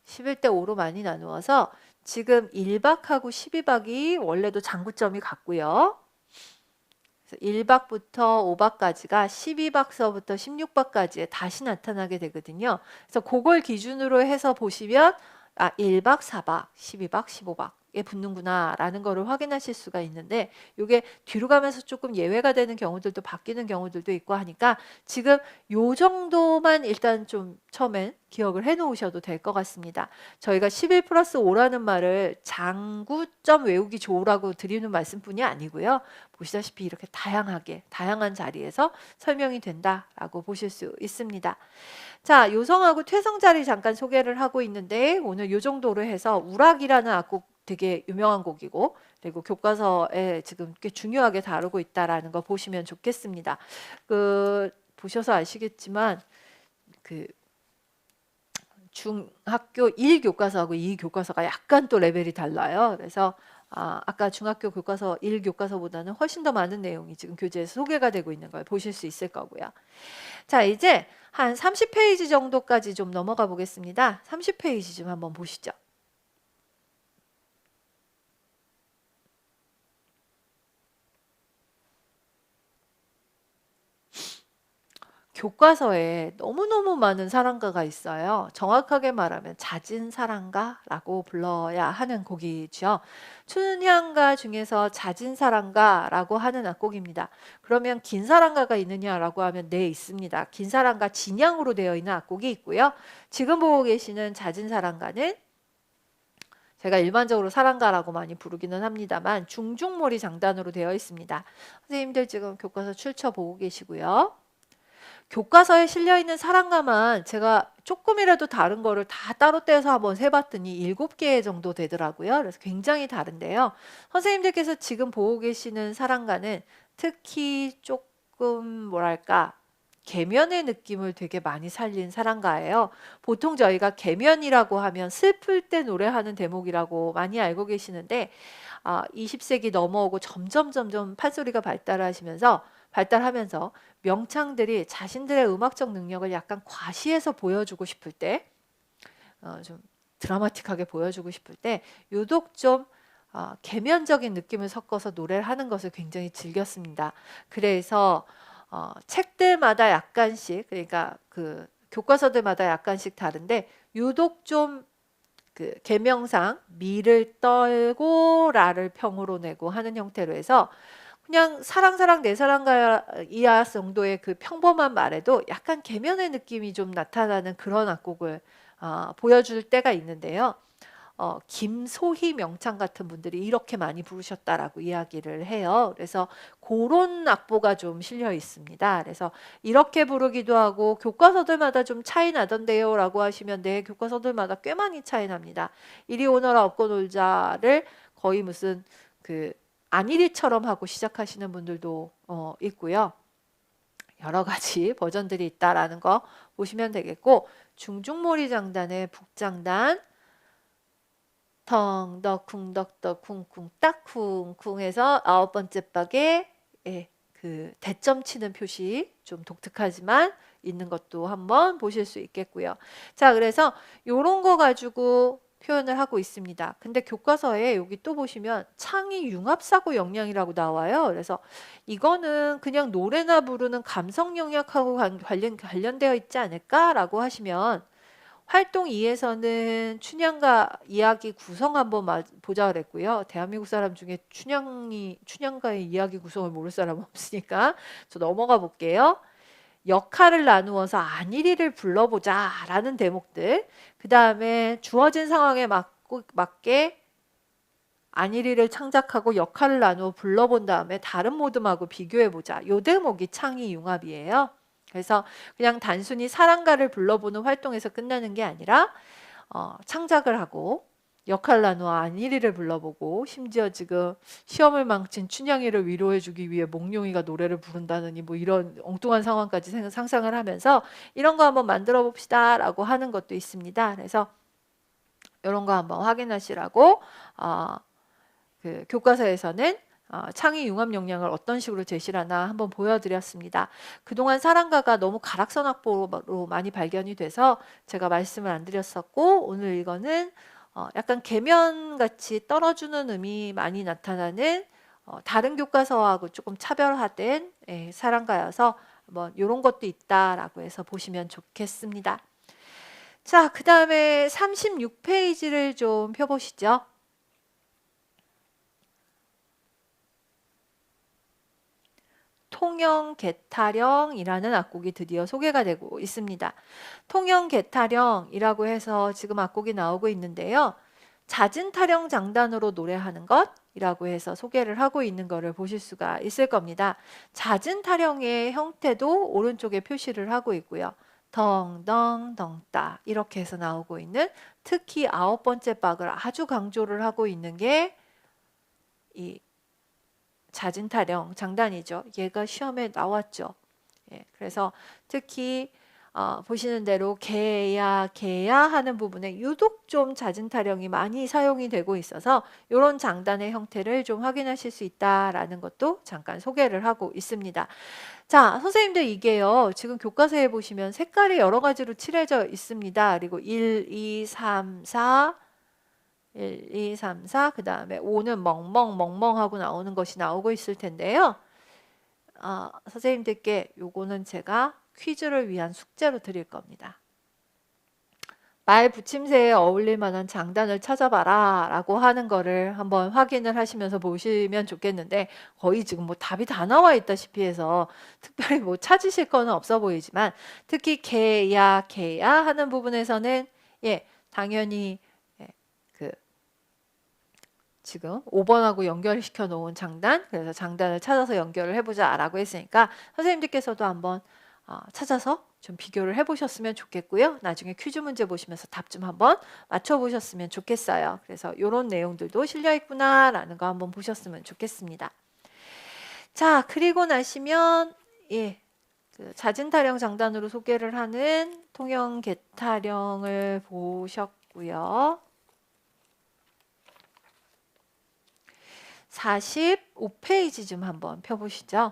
11대 5로 많이 나누어서 지금 1박하고 12박이 원래도 장구점이 같고요. 1박부터 5박까지가 12박서부터 16박까지에 다시 나타나게 되거든요. 그래서 그걸 기준으로 해서 보시면 1박, 4박, 12박, 15박에 붙는구나 라는 거를 확인하실 수가 있는데 이게 뒤로 가면서 조금 예외가 되는 경우들도 바뀌는 경우들도 있고 하니까 지금 요 정도만 일단 좀 처음엔 기억을 해 놓으셔도 될 것 같습니다. 저희가 11 플러스 5라는 말을 장구점 외우기 좋으라고 드리는 말씀뿐이 아니고요. 보시다시피 이렇게 다양한 자리에서 설명이 된다라고 보실 수 있습니다. 자, 요성하고 퇴성 자리 잠깐 소개를 하고 있는데 오늘 요 정도로 해서 우락이라는 악곡 되게 유명한 곡이고 그리고 교과서에 지금 꽤 중요하게 다루고 있다라는 거 보시면 좋겠습니다. 보셔서 아시겠지만 중학교 1교과서하고 2교과서가 약간 또 레벨이 달라요. 그래서 아까 중학교 교과서 1교과서보다는 훨씬 더 많은 내용이 지금 교재에서 소개가 되고 있는 걸 보실 수 있을 거고요. 자, 이제 한 30페이지 정도까지 좀 넘어가 보겠습니다. 30페이지 좀 한번 보시죠. 교과서에 너무너무 많은 사랑가가 있어요. 정확하게 말하면 잦은 사랑가라고 불러야 하는 곡이죠. 춘향가 중에서 잦은 사랑가라고 하는 악곡입니다. 그러면 긴 사랑가가 있느냐라고 하면 네, 있습니다. 긴 사랑가 진양으로 되어 있는 악곡이 있고요. 지금 보고 계시는 잦은 사랑가는 제가 일반적으로 사랑가라고 많이 부르기는 합니다만 중중몰이 장단으로 되어 있습니다. 선생님들 지금 교과서 출처 보고 계시고요. 교과서에 실려있는 사랑가만 제가 조금이라도 다른 거를 다 따로 떼서 한번 세봤더니 7개 정도 되더라고요. 그래서 굉장히 다른데요. 선생님들께서 지금 보고 계시는 사랑가는 특히 조금 뭐랄까 계면의 느낌을 되게 많이 살린 사랑가예요. 보통 저희가 계면이라고 하면 슬플 때 노래하는 대목이라고 많이 알고 계시는데 20세기 넘어오고 점점 판소리가 발달하면서 명창들이 자신들의 음악적 능력을 약간 과시해서 보여주고 싶을 때, 좀 드라마틱하게 보여주고 싶을 때 유독 좀 계면적인 느낌을 섞어서 노래를 하는 것을 굉장히 즐겼습니다. 그래서 책들마다 약간씩, 그러니까 그 교과서들마다 약간씩 다른데 유독 좀 그 계명상 미를 떨고 라를 평으로 내고 하는 형태로 해서 그냥 사랑 내 사랑가이야 정도의 그 평범한 말에도 약간 계면의 느낌이 좀 나타나는 그런 악곡을 보여줄 때가 있는데요. 김소희 명창 같은 분들이 이렇게 많이 부르셨다라고 이야기를 해요. 그래서 그런 악보가 좀 실려 있습니다. 그래서 이렇게 부르기도 하고 교과서들마다 좀 차이 나던데요 라고 하시면 네, 교과서들마다 꽤 많이 차이 납니다. 이리 오너라 업고 놀자를 거의 무슨 그 안일이처럼 하고 시작하시는 분들도 있고요. 여러 가지 버전들이 있다라는 거 보시면 되겠고, 중중몰이 장단의 북장단 덩덕 쿵덕덕 쿵쿵 딱 쿵쿵 해서 9번째 박에 그 대점 치는 표시 좀 독특하지만 있는 것도 한번 보실 수 있겠고요. 자, 그래서 요런 거 가지고 표현을 하고 있습니다. 근데 교과서에 여기 또 보시면 창의 융합사고 역량이라고 나와요. 그래서 이거는 그냥 노래나 부르는 감성 영역하고 관련되어 있지 않을까라고 하시면 활동 2에서는 춘향가 이야기 구성 한번 보자 그랬고요. 대한민국 사람 중에 춘향가의 이야기 구성을 모를 사람 없으니까 저 넘어가 볼게요. 역할을 나누어서 안일이를 불러보자 라는 대목들, 그 다음에 주어진 상황에 맞게 안일이를 창작하고 역할을 나누어 불러본 다음에 다른 모듬하고 비교해보자. 요 대목이 창의 융합이에요. 그래서 그냥 단순히 사랑가를 불러보는 활동에서 끝나는 게 아니라 창작을 하고 역할 나누어 안일이를 불러보고, 심지어 지금 시험을 망친 춘향이를 위로해주기 위해 몽룡이가 노래를 부른다느니 뭐 이런 엉뚱한 상황까지 상상을 하면서 이런 거 한번 만들어 봅시다 라고 하는 것도 있습니다. 그래서 이런 거 한번 확인하시라고 그 교과서에서는 창의 융합 역량을 어떤 식으로 제시를 하나 한번 보여드렸습니다. 그동안 사랑가가 너무 가락선 악보로 많이 발견이 돼서 제가 말씀을 안 드렸었고, 오늘 이거는 약간 계면같이 떨어주는 음이 많이 나타나는 다른 교과서하고 조금 차별화된 사랑가여서 한번 이런 것도 있다라고 해서 보시면 좋겠습니다. 자, 그 다음에 36페이지를 좀 펴보시죠. 통영개타령이라는 악곡이 드디어 소개가 되고 있습니다. 통영개타령이라고 해서 지금 악곡이 나오고 있는데요. 잦은 타령 장단으로 노래하는 것이라고 해서 소개를 하고 있는 것을 보실 수가 있을 겁니다. 잦은 타령의 형태도 오른쪽에 표시를 하고 있고요. 덩덩덩따 이렇게 해서 나오고 있는, 특히 9번째 박을 아주 강조를 하고 있는 게 이 잦은 타령 장단이죠. 얘가 시험에 나왔죠. 그래서 특히 보시는 대로 개야 하는 부분에 유독 좀 잦은 타령이 많이 사용이 되고 있어서 이런 장단의 형태를 좀 확인하실 수 있다라는 것도 잠깐 소개를 하고 있습니다. 자, 선생님들 이게요. 지금 교과서에 보시면 색깔이 여러 가지로 칠해져 있습니다. 그리고 1, 2, 3, 4 1, 2, 3, 4, 그 다음에 5는 멍멍하고 나오는 것이 나오고 있을 텐데요. 선생님들께 요거는 제가 퀴즈를 위한 숙제로 드릴 겁니다. 말 붙임새에 어울릴 만한 장단을 찾아봐라 라고 하는 거를 한번 확인을 하시면서 보시면 좋겠는데, 거의 지금 뭐 답이 다 나와 있다시피 해서 특별히 뭐 찾으실 거는 없어 보이지만, 특히 개야 개야 하는 부분에서는 당연히 그 지금 5번하고 연결시켜 놓은 장단, 그래서 장단을 찾아서 연결을 해보자 라고 했으니까 선생님들께서도 한번 찾아서 좀 비교를 해보셨으면 좋겠고요. 나중에 퀴즈 문제 보시면서 답 좀 한번 맞춰보셨으면 좋겠어요. 그래서 이런 내용들도 실려있구나 라는 거 한번 보셨으면 좋겠습니다. 자, 그리고 나시면 그 잦은 타령 장단으로 소개를 하는 통영 개타령을 보셨고요. 45페이지 좀 한번 펴보시죠.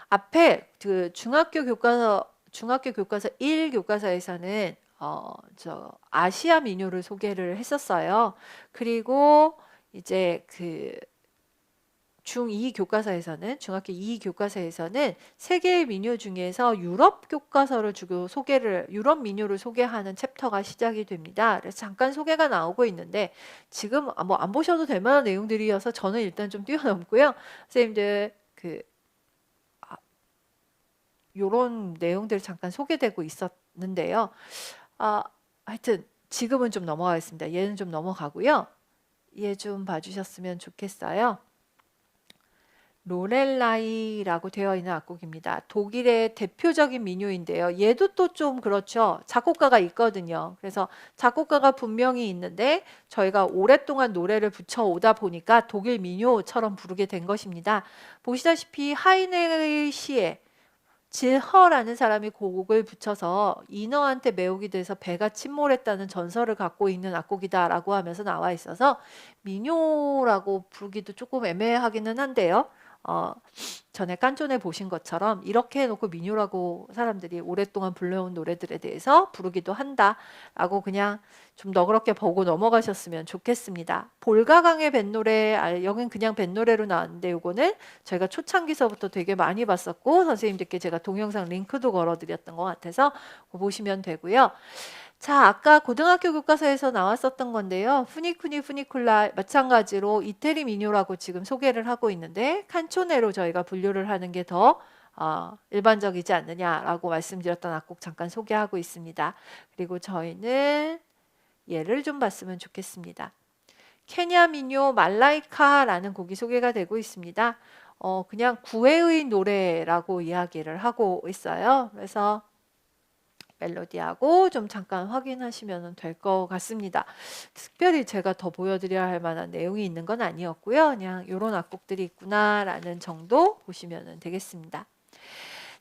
앞에 그 중학교 교과서 1 교과서에서는 아시아 민요를 소개를 했었어요. 그리고 이제 그 중2 교과서에서는, 중학교 2 교과서에서는 세계의 민요 중에서 유럽 교과서를 주고 유럽 민요를 소개하는 챕터가 시작이 됩니다. 그래서 잠깐 소개가 나오고 있는데, 지금 뭐 안 보셔도 될 만한 내용들이어서 저는 일단 좀 뛰어넘고요. 선생님들 요런 내용들 잠깐 소개되고 있었는데요. 하여튼 지금은 좀 넘어가겠습니다. 얘는 좀 넘어가고요. 얘 좀 봐주셨으면 좋겠어요. 로렐라이라고 되어 있는 악곡입니다. 독일의 대표적인 민요인데요. 얘도 또 좀 그렇죠. 작곡가가 있거든요. 그래서 작곡가가 분명히 있는데 저희가 오랫동안 노래를 붙여오다 보니까 독일 민요처럼 부르게 된 것입니다. 보시다시피 하이네리시에 질허라는 사람이 곡을 붙여서 인어한테 매혹이 돼서 배가 침몰했다는 전설을 갖고 있는 악곡이다라고 하면서 나와 있어서 민요라고 부르기도 조금 애매하기는 한데요. 전에 깐존에 보신 것처럼 이렇게 해놓고 민요라고 사람들이 오랫동안 불러온 노래들에 대해서 부르기도 한다라고 그냥 좀 너그럽게 보고 넘어가셨으면 좋겠습니다. 볼가강의 뱃노래, 여긴 그냥 뱃노래로 나왔는데 요거는 저희가 초창기서부터 되게 많이 봤었고 선생님들께 제가 동영상 링크도 걸어드렸던 것 같아서 보시면 되고요. 자, 아까 고등학교 교과서에서 나왔었던 건데요. 푸니쿠니 푸니쿨라 마찬가지로 이태리 민요라고 지금 소개를 하고 있는데 칸초네로 저희가 분류를 하는 게 더 일반적이지 않느냐라고 말씀드렸던 악곡 잠깐 소개하고 있습니다. 그리고 저희는 얘를 좀 봤으면 좋겠습니다. 케냐 민요 말라이카라는 곡이 소개가 되고 있습니다. 그냥 구애의 노래라고 이야기를 하고 있어요. 그래서 멜로디하고 좀 잠깐 확인하시면 될 것 같습니다. 특별히 제가 더 보여드려야 할 만한 내용이 있는 건 아니었고요. 그냥 이런 악곡들이 있구나라는 정도 보시면 되겠습니다.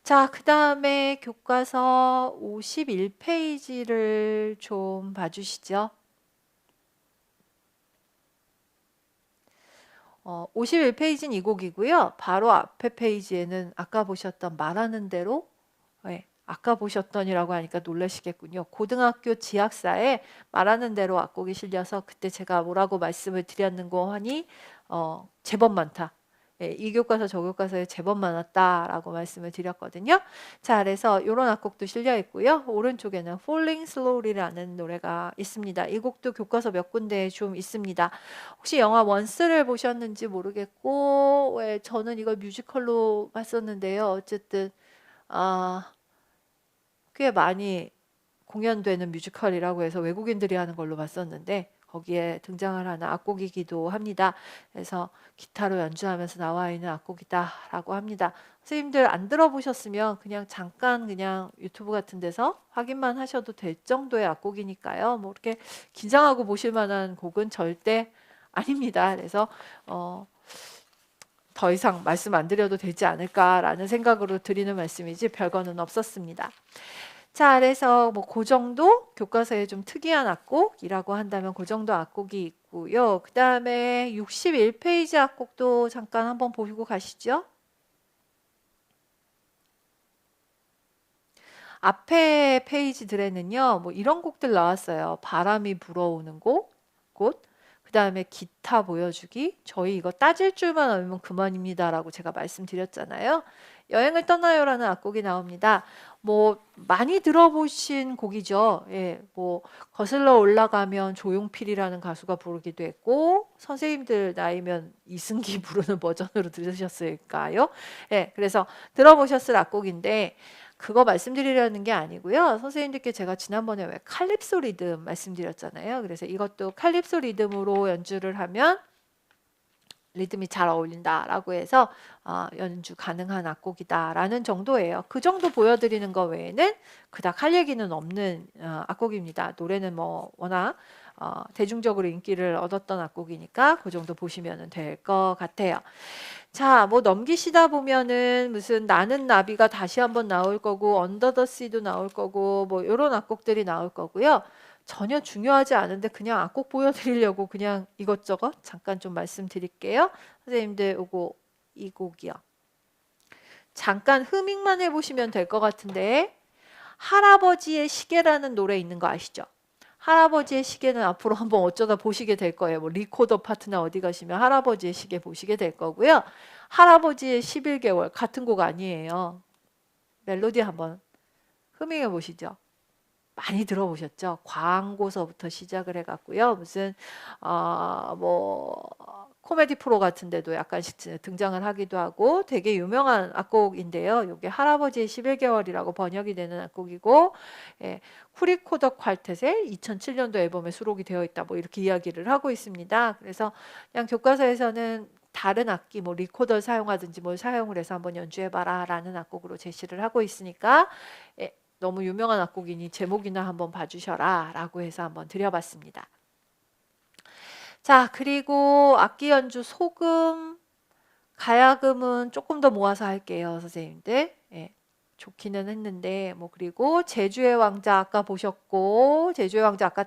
자, 그 다음에 교과서 51페이지를 좀 봐주시죠. 51페이지는 이 곡이고요. 바로 앞에 페이지에는 아까 보셨던 말하는 대로, 아까 보셨던이라고 하니까 놀라시겠군요. 고등학교 지학사에 말하는 대로 악곡이 실려서 그때 제가 뭐라고 말씀을 드렸는고 하니 제법 많다. 이 교과서 저 교과서에 제법 많았다라고 말씀을 드렸거든요. 자, 그래서 이런 악곡도 실려 있고요. 오른쪽에는 Falling Slowly라는 노래가 있습니다. 이 곡도 교과서 몇 군데에 좀 있습니다. 혹시 영화 원스를 보셨는지 모르겠고 저는 이걸 뮤지컬로 봤었는데요. 어쨌든 꽤 많이 공연되는 뮤지컬이라고 해서 외국인들이 하는 걸로 봤었는데 거기에 등장을 하는 악곡이기도 합니다. 그래서 기타로 연주하면서 나와 있는 악곡이다라고 합니다. 선생님들 안 들어보셨으면 그냥 잠깐 그냥 유튜브 같은 데서 확인만 하셔도 될 정도의 악곡이니까요. 뭐 이렇게 긴장하고 보실 만한 곡은 절대 아닙니다. 그래서 더 이상 말씀 안 드려도 되지 않을까라는 생각으로 드리는 말씀이지 별거는 없었습니다. 자, 그래서 뭐 그 정도 교과서에 좀 특이한 악곡이라고 한다면 그 정도 악곡이 있고요. 그 다음에 61페이지 악곡도 잠깐 한번 보시고 가시죠. 앞에 페이지들에는요, 뭐 이런 곡들 나왔어요. 바람이 불어오는 곳, 그 다음에 기타 보여주기. 저희 이거 따질 줄만 알면 그만입니다라고 제가 말씀드렸잖아요. 여행을 떠나요라는 악곡이 나옵니다. 뭐 많이 들어보신 곡이죠. 예, 뭐 거슬러 올라가면 조용필이라는 가수가 부르기도 했고 선생님들 나이면 이승기 부르는 버전으로 들으셨을까요? 예, 그래서 들어보셨을 악곡인데 그거 말씀드리려는 게 아니고요. 선생님들께 제가 지난번에 왜 칼립소 리듬 말씀드렸잖아요. 그래서 이것도 칼립소 리듬으로 연주를 하면 리듬이 잘 어울린다라고 해서 연주 가능한 악곡이다라는 정도예요. 그 정도 보여드리는 거 외에는 그닥 할 얘기는 없는 악곡입니다. 노래는 뭐 워낙 대중적으로 인기를 얻었던 악곡이니까 그 정도 보시면 될 것 같아요. 자, 뭐 넘기시다 보면은 무슨 나는 나비가 다시 한번 나올 거고 언더 더 씨도 나올 거고 뭐 이런 악곡들이 나올 거고요. 전혀 중요하지 않은데 그냥 악곡 보여드리려고 그냥 이것저것 잠깐 좀 말씀드릴게요. 선생님들 요거 이 곡이요. 잠깐 흐밍만 해보시면 될 것 같은데 할아버지의 시계라는 노래 있는 거 아시죠? 할아버지의 시계는 앞으로 한번 어쩌다 보시게 될 거예요. 뭐 리코더 파트나 어디 가시면 할아버지의 시계 보시게 될 거고요. 할아버지의 11개월 같은 곡 아니에요. 멜로디 한번 흐밍해 보시죠. 많이 들어보셨죠? 광고서부터 시작을 해갖고요. 무슨 뭐 코미디 프로 같은 데도 약간씩 등장을 하기도 하고 되게 유명한 악곡인데요. 이게 할아버지의 11개월이라고 번역이 되는 악곡이고 예, 쿠리코더 퀄텟의 2007년도 앨범에 수록이 되어 있다. 뭐 이렇게 이야기를 하고 있습니다. 그래서 그냥 교과서에서는 다른 악기 뭐 리코더를 사용하든지 뭘 사용을 해서 한번 연주해봐라 라는 악곡으로 제시를 하고 있으니까 예, 너무 유명한 악곡이니 제목이나 한번 봐주셔라 라고 해서 한번 드려봤습니다. 자, 그리고 악기 연주 소금, 가야금은 조금 더 모아서 할게요, 선생님들. 예, 좋기는 했는데 뭐 그리고 제주의 왕자 아까 보셨고 제주의 왕자 아까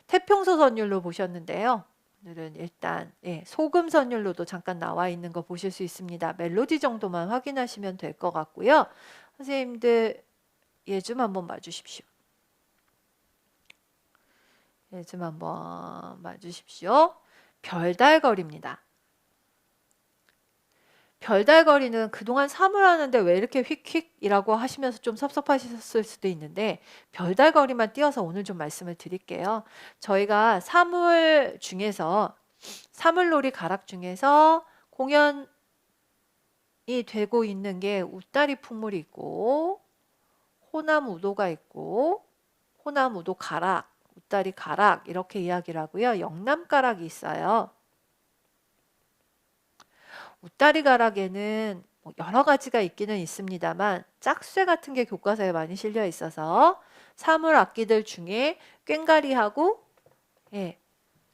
태평소 선율로 보셨는데요. 오늘은 일단 소금 선율로도 잠깐 나와 있는 거 보실 수 있습니다. 멜로디 정도만 확인하시면 될 것 같고요. 선생님들 얘 좀 한번 봐주십시오. 얘 좀 한번 봐주십시오. 별달거리입니다. 별달거리는 그동안 사물하는데 왜 이렇게 휙휙이라고 하시면서 좀 섭섭하셨을 수도 있는데 별달거리만 띄어서 오늘 좀 말씀을 드릴게요. 저희가 사물 중에서 사물놀이 가락 중에서 공연이 되고 있는 게 웃다리 풍물이 있고 호남 우도가 있고 호남 우도 가락, 웃다리 가락 이렇게 이야기를 하고요. 영남 가락이 있어요. 웃다리 가락에는 뭐 여러 가지가 있기는 있습니다만 짝쇠 같은 게 교과서에 많이 실려 있어서 사물 악기들 중에 꽹가리하고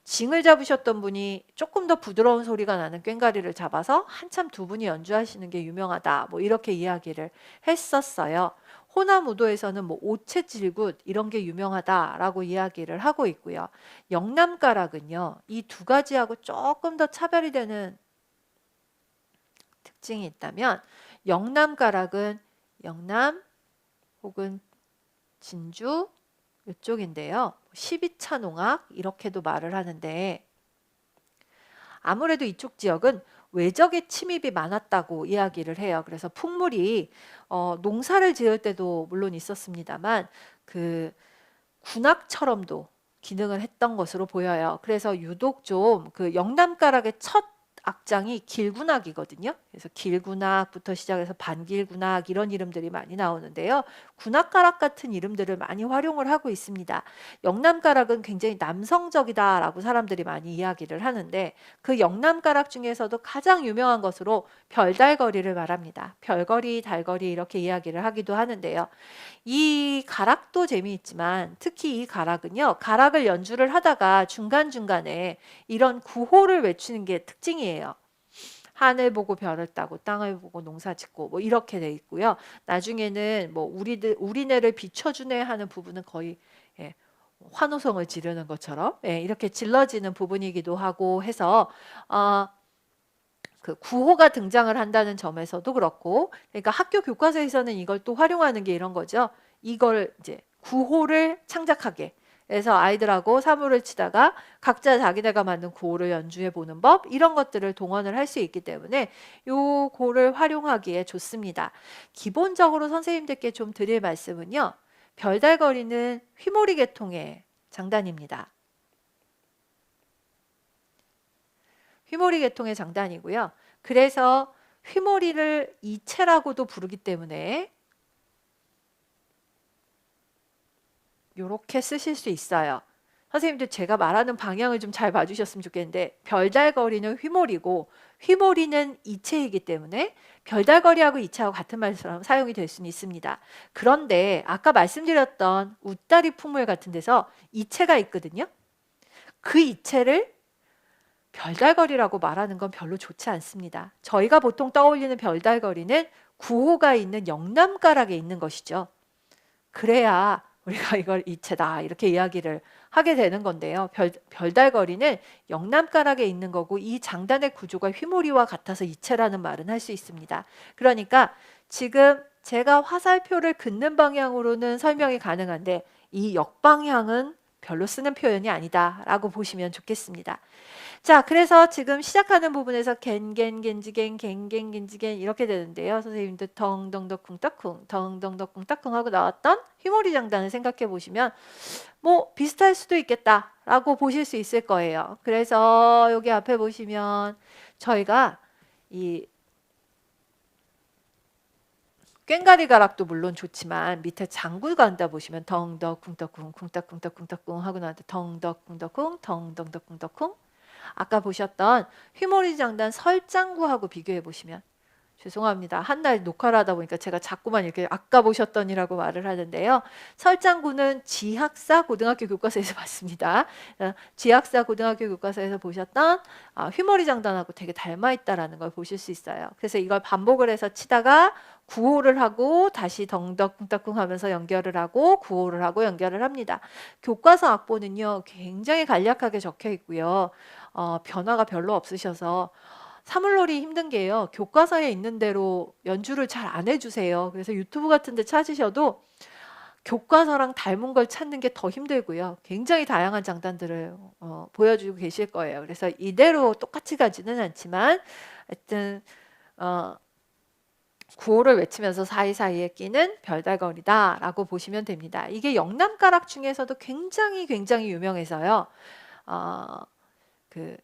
징을 잡으셨던 분이 조금 더 부드러운 소리가 나는 꽹가리를 잡아서 한참 두 분이 연주하시는 게 유명하다. 뭐 이렇게 이야기를 했었어요. 호남 우도에서는 뭐 오체질굿 이런 게 유명하다라고 이야기를 하고 있고요. 영남 가락은요. 이 두 가지하고 조금 더 차별이 되는 특징이 있다면 영남 가락은 영남 혹은 진주 이쪽인데요. 12차 농악 이렇게도 말을 하는데 아무래도 이쪽 지역은 외적의 침입이 많았다고 이야기를 해요. 그래서 풍물이 농사를 지을 때도 물론 있었습니다만 그 군악처럼도 기능을 했던 것으로 보여요. 그래서 유독 좀 그 영남가락의 첫 악장이 길군악이거든요. 그래서 길군악부터 시작해서 반길군악 이런 이름들이 많이 나오는데요. 군악가락 같은 이름들을 많이 활용을 하고 있습니다. 영남가락은 굉장히 남성적이다라고 사람들이 많이 이야기를 하는데 그 영남가락 중에서도 가장 유명한 것으로 별달거리를 말합니다. 별거리, 달거리 이렇게 이야기를 하기도 하는데요. 이 가락도 재미있지만 특히 이 가락은요. 가락을 연주를 하다가 중간중간에 이런 구호를 외치는 게 특징이에요. 하늘 보고 별을 따고 땅을 보고 농사 짓고 뭐 이렇게 돼 있고요. 나중에는 뭐 우리네를 비춰주네 하는 부분은 거의 환호성을 지르는 것처럼 이렇게 질러지는 부분이기도 하고 해서 그 구호가 등장을 한다는 점에서도 그렇고 그러니까 학교 교과서에서는 이걸 또 활용하는 게 이런 거죠. 이걸 이제 구호를 창작하게 그래서 아이들하고 사물을 치다가 각자 자기네가 만든 구호를 연주해 보는 법, 이런 것들을 동원을 할 수 있기 때문에 요 고를 활용하기에 좋습니다. 기본적으로 선생님들께 좀 드릴 말씀은요. 별달거리는 휘몰이 계통의 장단입니다. 휘몰이 계통의 장단이고요. 그래서 휘몰이를 이체라고도 부르기 때문에 이렇게 쓰실 수 있어요. 선생님들 제가 말하는 방향을 좀 잘 봐주셨으면 좋겠는데 별달거리는 휘몰이고 휘몰이는 이체이기 때문에 별달거리하고 이체하고 같은 말처럼 사용이 될 수는 있습니다. 그런데 아까 말씀드렸던 웃다리 풍물 같은 데서 이체가 있거든요. 그 이체를 별달거리라고 말하는 건 별로 좋지 않습니다. 저희가 보통 떠올리는 별달거리는 구호가 있는 영남가락에 있는 것이죠. 그래야 우리가 이걸 이체다 이렇게 이야기를 하게 되는 건데요. 별달거리는 영남가락에 있는 거고 이 장단의 구조가 휘몰이와 같아서 이체라는 말은 할 수 있습니다. 그러니까 지금 제가 화살표를 긋는 방향으로는 설명이 가능한데 이 역방향은 별로 쓰는 표현이 아니다 라고 보시면 좋겠습니다. 자, 그래서 지금 시작하는 부분에서 겐겐 겐지겐 겐겐 겐지겐 이렇게 되는데요. 선생님들 덩덩덕 쿵따쿵 덩덩덕 쿵따쿵 하고 나왔던 휘몰이 장단을 생각해 보시면 뭐 비슷할 수도 있겠다 라고 보실 수 있을 거예요. 그래서 여기 앞에 보시면 저희가 이 꽹가리 가락도 물론 좋지만 밑에 장구 간다 보시면 덩덕 쿵떡쿵 쿵떡쿵떡 쿵떡쿵 하고 나한테 덩덕 쿵떡쿵 덩덩덕 쿵떡쿵 아까 보셨던 휘몰이 장단 설장구하고 비교해 보시면 죄송합니다. 한 날 녹화를 하다 보니까 제가 자꾸만 이렇게 아까 보셨던이라고 말을 하는데요. 설장구는 지학사 고등학교 교과서에서 봤습니다. 지학사 고등학교 교과서에서 보셨던 휘몰이 장단하고 되게 닮아 있다라는 걸 보실 수 있어요. 그래서 이걸 반복을 해서 치다가 구호를 하고 다시 덩덕쿵떡쿵 하면서 연결을 하고 구호를 하고 연결을 합니다. 교과서 악보는요. 굉장히 간략하게 적혀 있고요. 변화가 별로 없으셔서 사물놀이 힘든 게요. 교과서에 있는 대로 연주를 잘 안 해주세요. 그래서 유튜브 같은 데 찾으셔도 교과서랑 닮은 걸 찾는 게 더 힘들고요. 굉장히 다양한 장단들을 보여주고 계실 거예요. 그래서 이대로 똑같이 가지는 않지만 하여튼 구호를 외치면서 사이사이에 끼는 별달거리다 라고 보시면 됩니다. 이게 영남가락 중에서도 굉장히 유명해서요. 그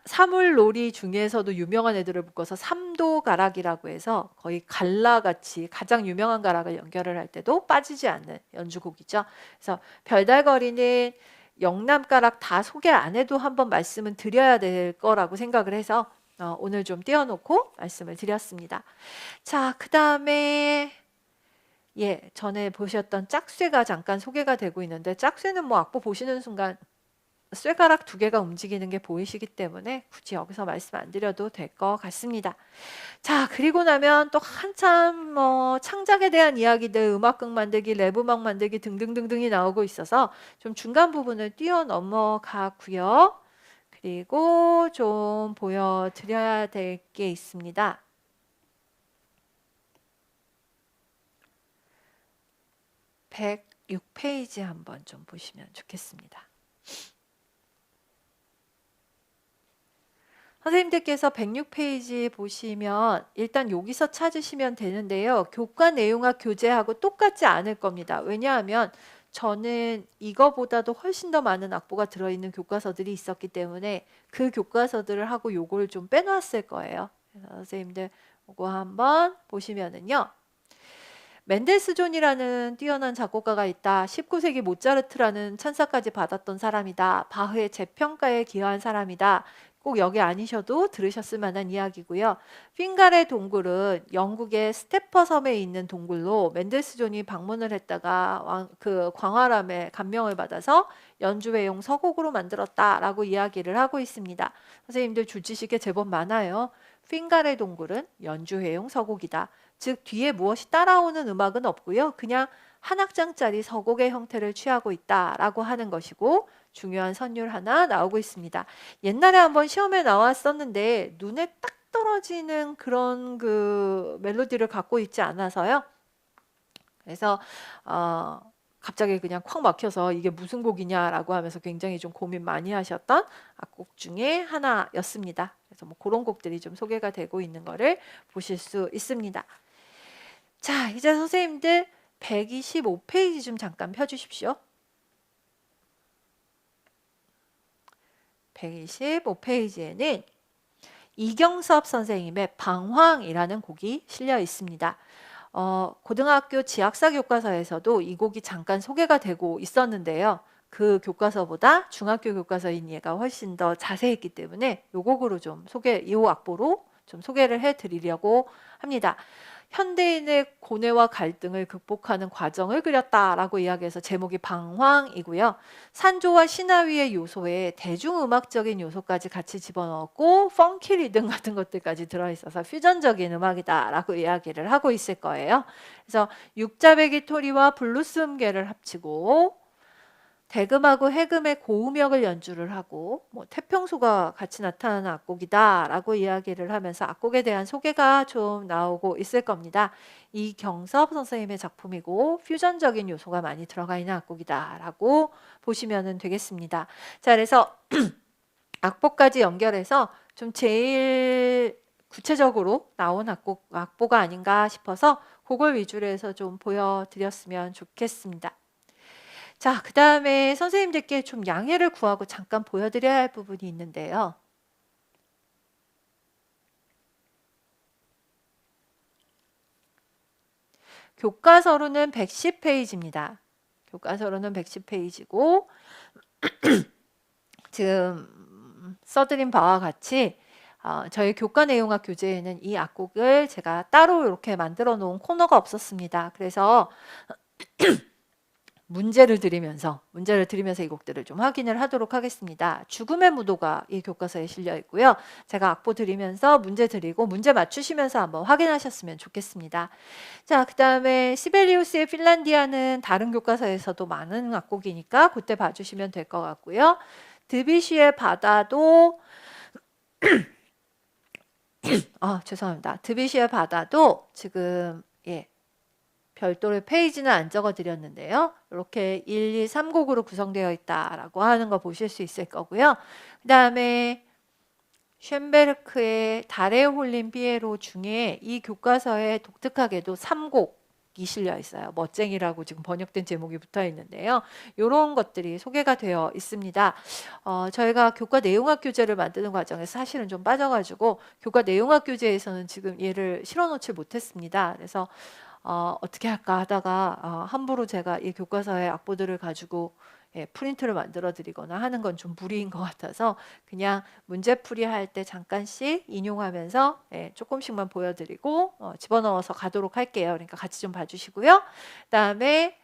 사물놀이 중에서도 유명한 애들을 묶어서 삼도가락이라고 해서 거의 갈라같이 가장 유명한 가락을 연결을 할 때도 빠지지 않는 연주곡이죠. 그래서 별달거리는 영남가락 다 소개 안 해도 한번 말씀은 드려야 될 거라고 생각을 해서 오늘 좀 띄워놓고 말씀을 드렸습니다. 자, 그 다음에 전에 보셨던 짝쇠가 잠깐 소개가 되고 있는데 짝쇠는 뭐 악보 보시는 순간 쇠가락 두 개가 움직이는 게 보이시기 때문에 굳이 여기서 말씀 안 드려도 될 것 같습니다. 자, 그리고 나면 또 한참 창작에 대한 이야기들, 음악극 만들기, 랩 음악 만들기 등등등등이 나오고 있어서 좀 중간 부분을 뛰어 넘어가고요. 그리고 좀 보여드려야 될 게 있습니다. 106페이지 한번 좀 보시면 좋겠습니다. 선생님들께서 106페이지 보시면 일단 여기서 찾으시면 되는데요. 교과 내용과 교재하고 똑같지 않을 겁니다. 왜냐하면 저는 이거보다도 훨씬 더 많은 악보가 들어있는 교과서들이 있었기 때문에 그 교과서들을 하고 요걸 좀 빼놨을 거예요. 그래서 선생님들 이거 한번 보시면은요. 멘델스존이라는 뛰어난 작곡가가 있다. 19세기 모차르트라는 찬사까지 받았던 사람이다. 바흐의 재평가에 기여한 사람이다. 꼭 여기 아니셔도 들으셨을 만한 이야기고요. 핑가레 동굴은 영국의 스테퍼 섬에 있는 동굴로 멘델스존이 방문을 했다가 그 광활함에 감명을 받아서 연주회용 서곡으로 만들었다라고 이야기를 하고 있습니다. 선생님들 줄지식에 제법 많아요. 핑가레 동굴은 연주회용 서곡이다. 즉 뒤에 무엇이 따라오는 음악은 없고요. 그냥 한 악장짜리 서곡의 형태를 취하고 있다라고 하는 것이고 중요한 선율 하나 나오고 있습니다. 옛날에 한번 시험에 나왔었는데 눈에 딱 떨어지는 그런 그 멜로디를 갖고 있지 않아서요. 그래서 갑자기 그냥 콱 막혀서 이게 무슨 곡이냐라고 하면서 굉장히 좀 고민 많이 하셨던 악곡 중에 하나였습니다. 그래서 뭐 그런 곡들이 좀 소개가 되고 있는 거를 보실 수 있습니다. 자, 이제 선생님들 125페이지 좀 잠깐 펴주십시오. 125페이지에는 이경섭 선생님의 방황이라는 곡이 실려 있습니다. 고등학교 지학사 교과서에서도 이 곡이 잠깐 소개가 되고 있었는데요. 그 교과서보다 중학교 교과서인 얘가 훨씬 더 자세했기 때문에 이 곡으로 좀 이 악보로 좀 소개를 해드리려고 합니다. 현대인의 고뇌와 갈등을 극복하는 과정을 그렸다라고 이야기해서 제목이 방황이고요. 산조와 시나위의 요소에 대중음악적인 요소까지 같이 집어넣었고 펑키 리듬 같은 것들까지 들어있어서 퓨전적인 음악이다라고 이야기를 하고 있을 거예요. 그래서 육자배기 토리와 블루스 음계를 합치고 대금하고 해금의 고음역을 연주를 하고 뭐 태평소가 같이 나타나는 악곡이다라고 이야기를 하면서 악곡에 대한 소개가 좀 나오고 있을 겁니다. 이경섭 선생님의 작품이고 퓨전적인 요소가 많이 들어가 있는 악곡이다라고 보시면 되겠습니다. 자, 그래서 악보까지 연결해서 좀 제일 구체적으로 나온 악보가 아닌가 싶어서 그걸 위주로 해서 좀 보여드렸으면 좋겠습니다. 자, 그 다음에 선생님들께 좀 양해를 구하고 잠깐 보여드려야 할 부분이 있는데요. 교과서로는 110페이지입니다. 교과서로는 110페이지고 지금 써드린 바와 같이 저희 교과 내용학 교재에는 이 악곡을 제가 따로 이렇게 만들어 놓은 코너가 없었습니다. 그래서 문제를 드리면서 이 곡들을 좀 확인을 하도록 하겠습니다. 죽음의 무도가 이 교과서에 실려 있고요. 제가 악보 드리면서 문제 드리고 문제 맞추시면서 한번 확인하셨으면 좋겠습니다. 자, 그 다음에 시벨리우스의 핀란디아는 다른 교과서에서도 많은 악곡이니까 그때 봐주시면 될 것 같고요. 드뷔시의 바다도 죄송합니다. 드뷔시의 바다도 지금 별도의 페이지는 안 적어 드렸는데요. 이렇게 1, 2, 3곡으로 구성되어 있다라고 하는 거 보실 수 있을 거고요. 그 다음에 쉔베르크의 달에 홀린 피에로 중에 이 교과서에 독특하게도 3곡이 실려 있어요. 멋쟁이라고 지금 번역된 제목이 붙어 있는데요. 이런 것들이 소개가 되어 있습니다. 저희가 교과 내용학 교재를 만드는 과정에서 사실은 좀 빠져가지고 교과 내용학 교재에서는 지금 얘를 실어놓지 못했습니다. 그래서 어떻게 할까 하다가 함부로 제가 이 교과서의 악보들을 가지고 프린트를 만들어 드리거나 하는 건 좀 무리인 것 같아서 그냥 문제풀이 할 때 잠깐씩 인용하면서 조금씩만 보여드리고 집어넣어서 가도록 할게요. 그러니까 같이 좀 봐주시고요. 그 다음에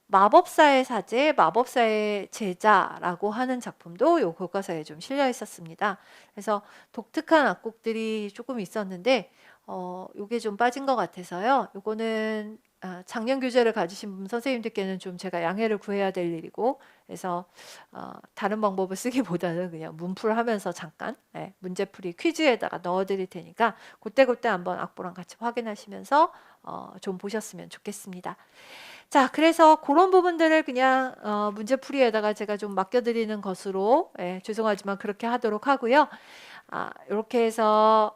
마법사의 사제, 마법사의 제자라고 하는 작품도 이 교과서에 좀 실려 있었습니다. 그래서 독특한 악곡들이 조금 있었는데 요게 좀 빠진 것 같아서요. 요거는 작년 교재를 가지신 분 선생님들께는 좀 제가 양해를 구해야 될 일이고 그래서 다른 방법을 쓰기보다는 그냥 문풀하면서 잠깐 문제풀이 퀴즈에다가 넣어 드릴 테니까 그때 한번 악보랑 같이 확인하시면서 좀 보셨으면 좋겠습니다. 자, 그래서 그런 부분들을 그냥 문제풀이에다가 제가 좀 맡겨드리는 것으로 죄송하지만 그렇게 하도록 하고요. 이렇게 해서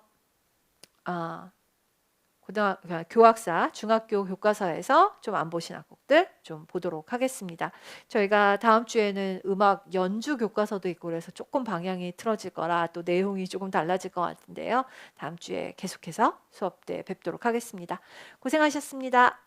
교학사, 중학교 교과서에서 좀 안 보신 악곡들 좀 보도록 하겠습니다. 저희가 다음 주에는 음악 연주 교과서도 있고 그래서 조금 방향이 틀어질 거라 또 내용이 조금 달라질 것 같은데요. 다음 주에 계속해서 수업 때 뵙도록 하겠습니다. 고생하셨습니다.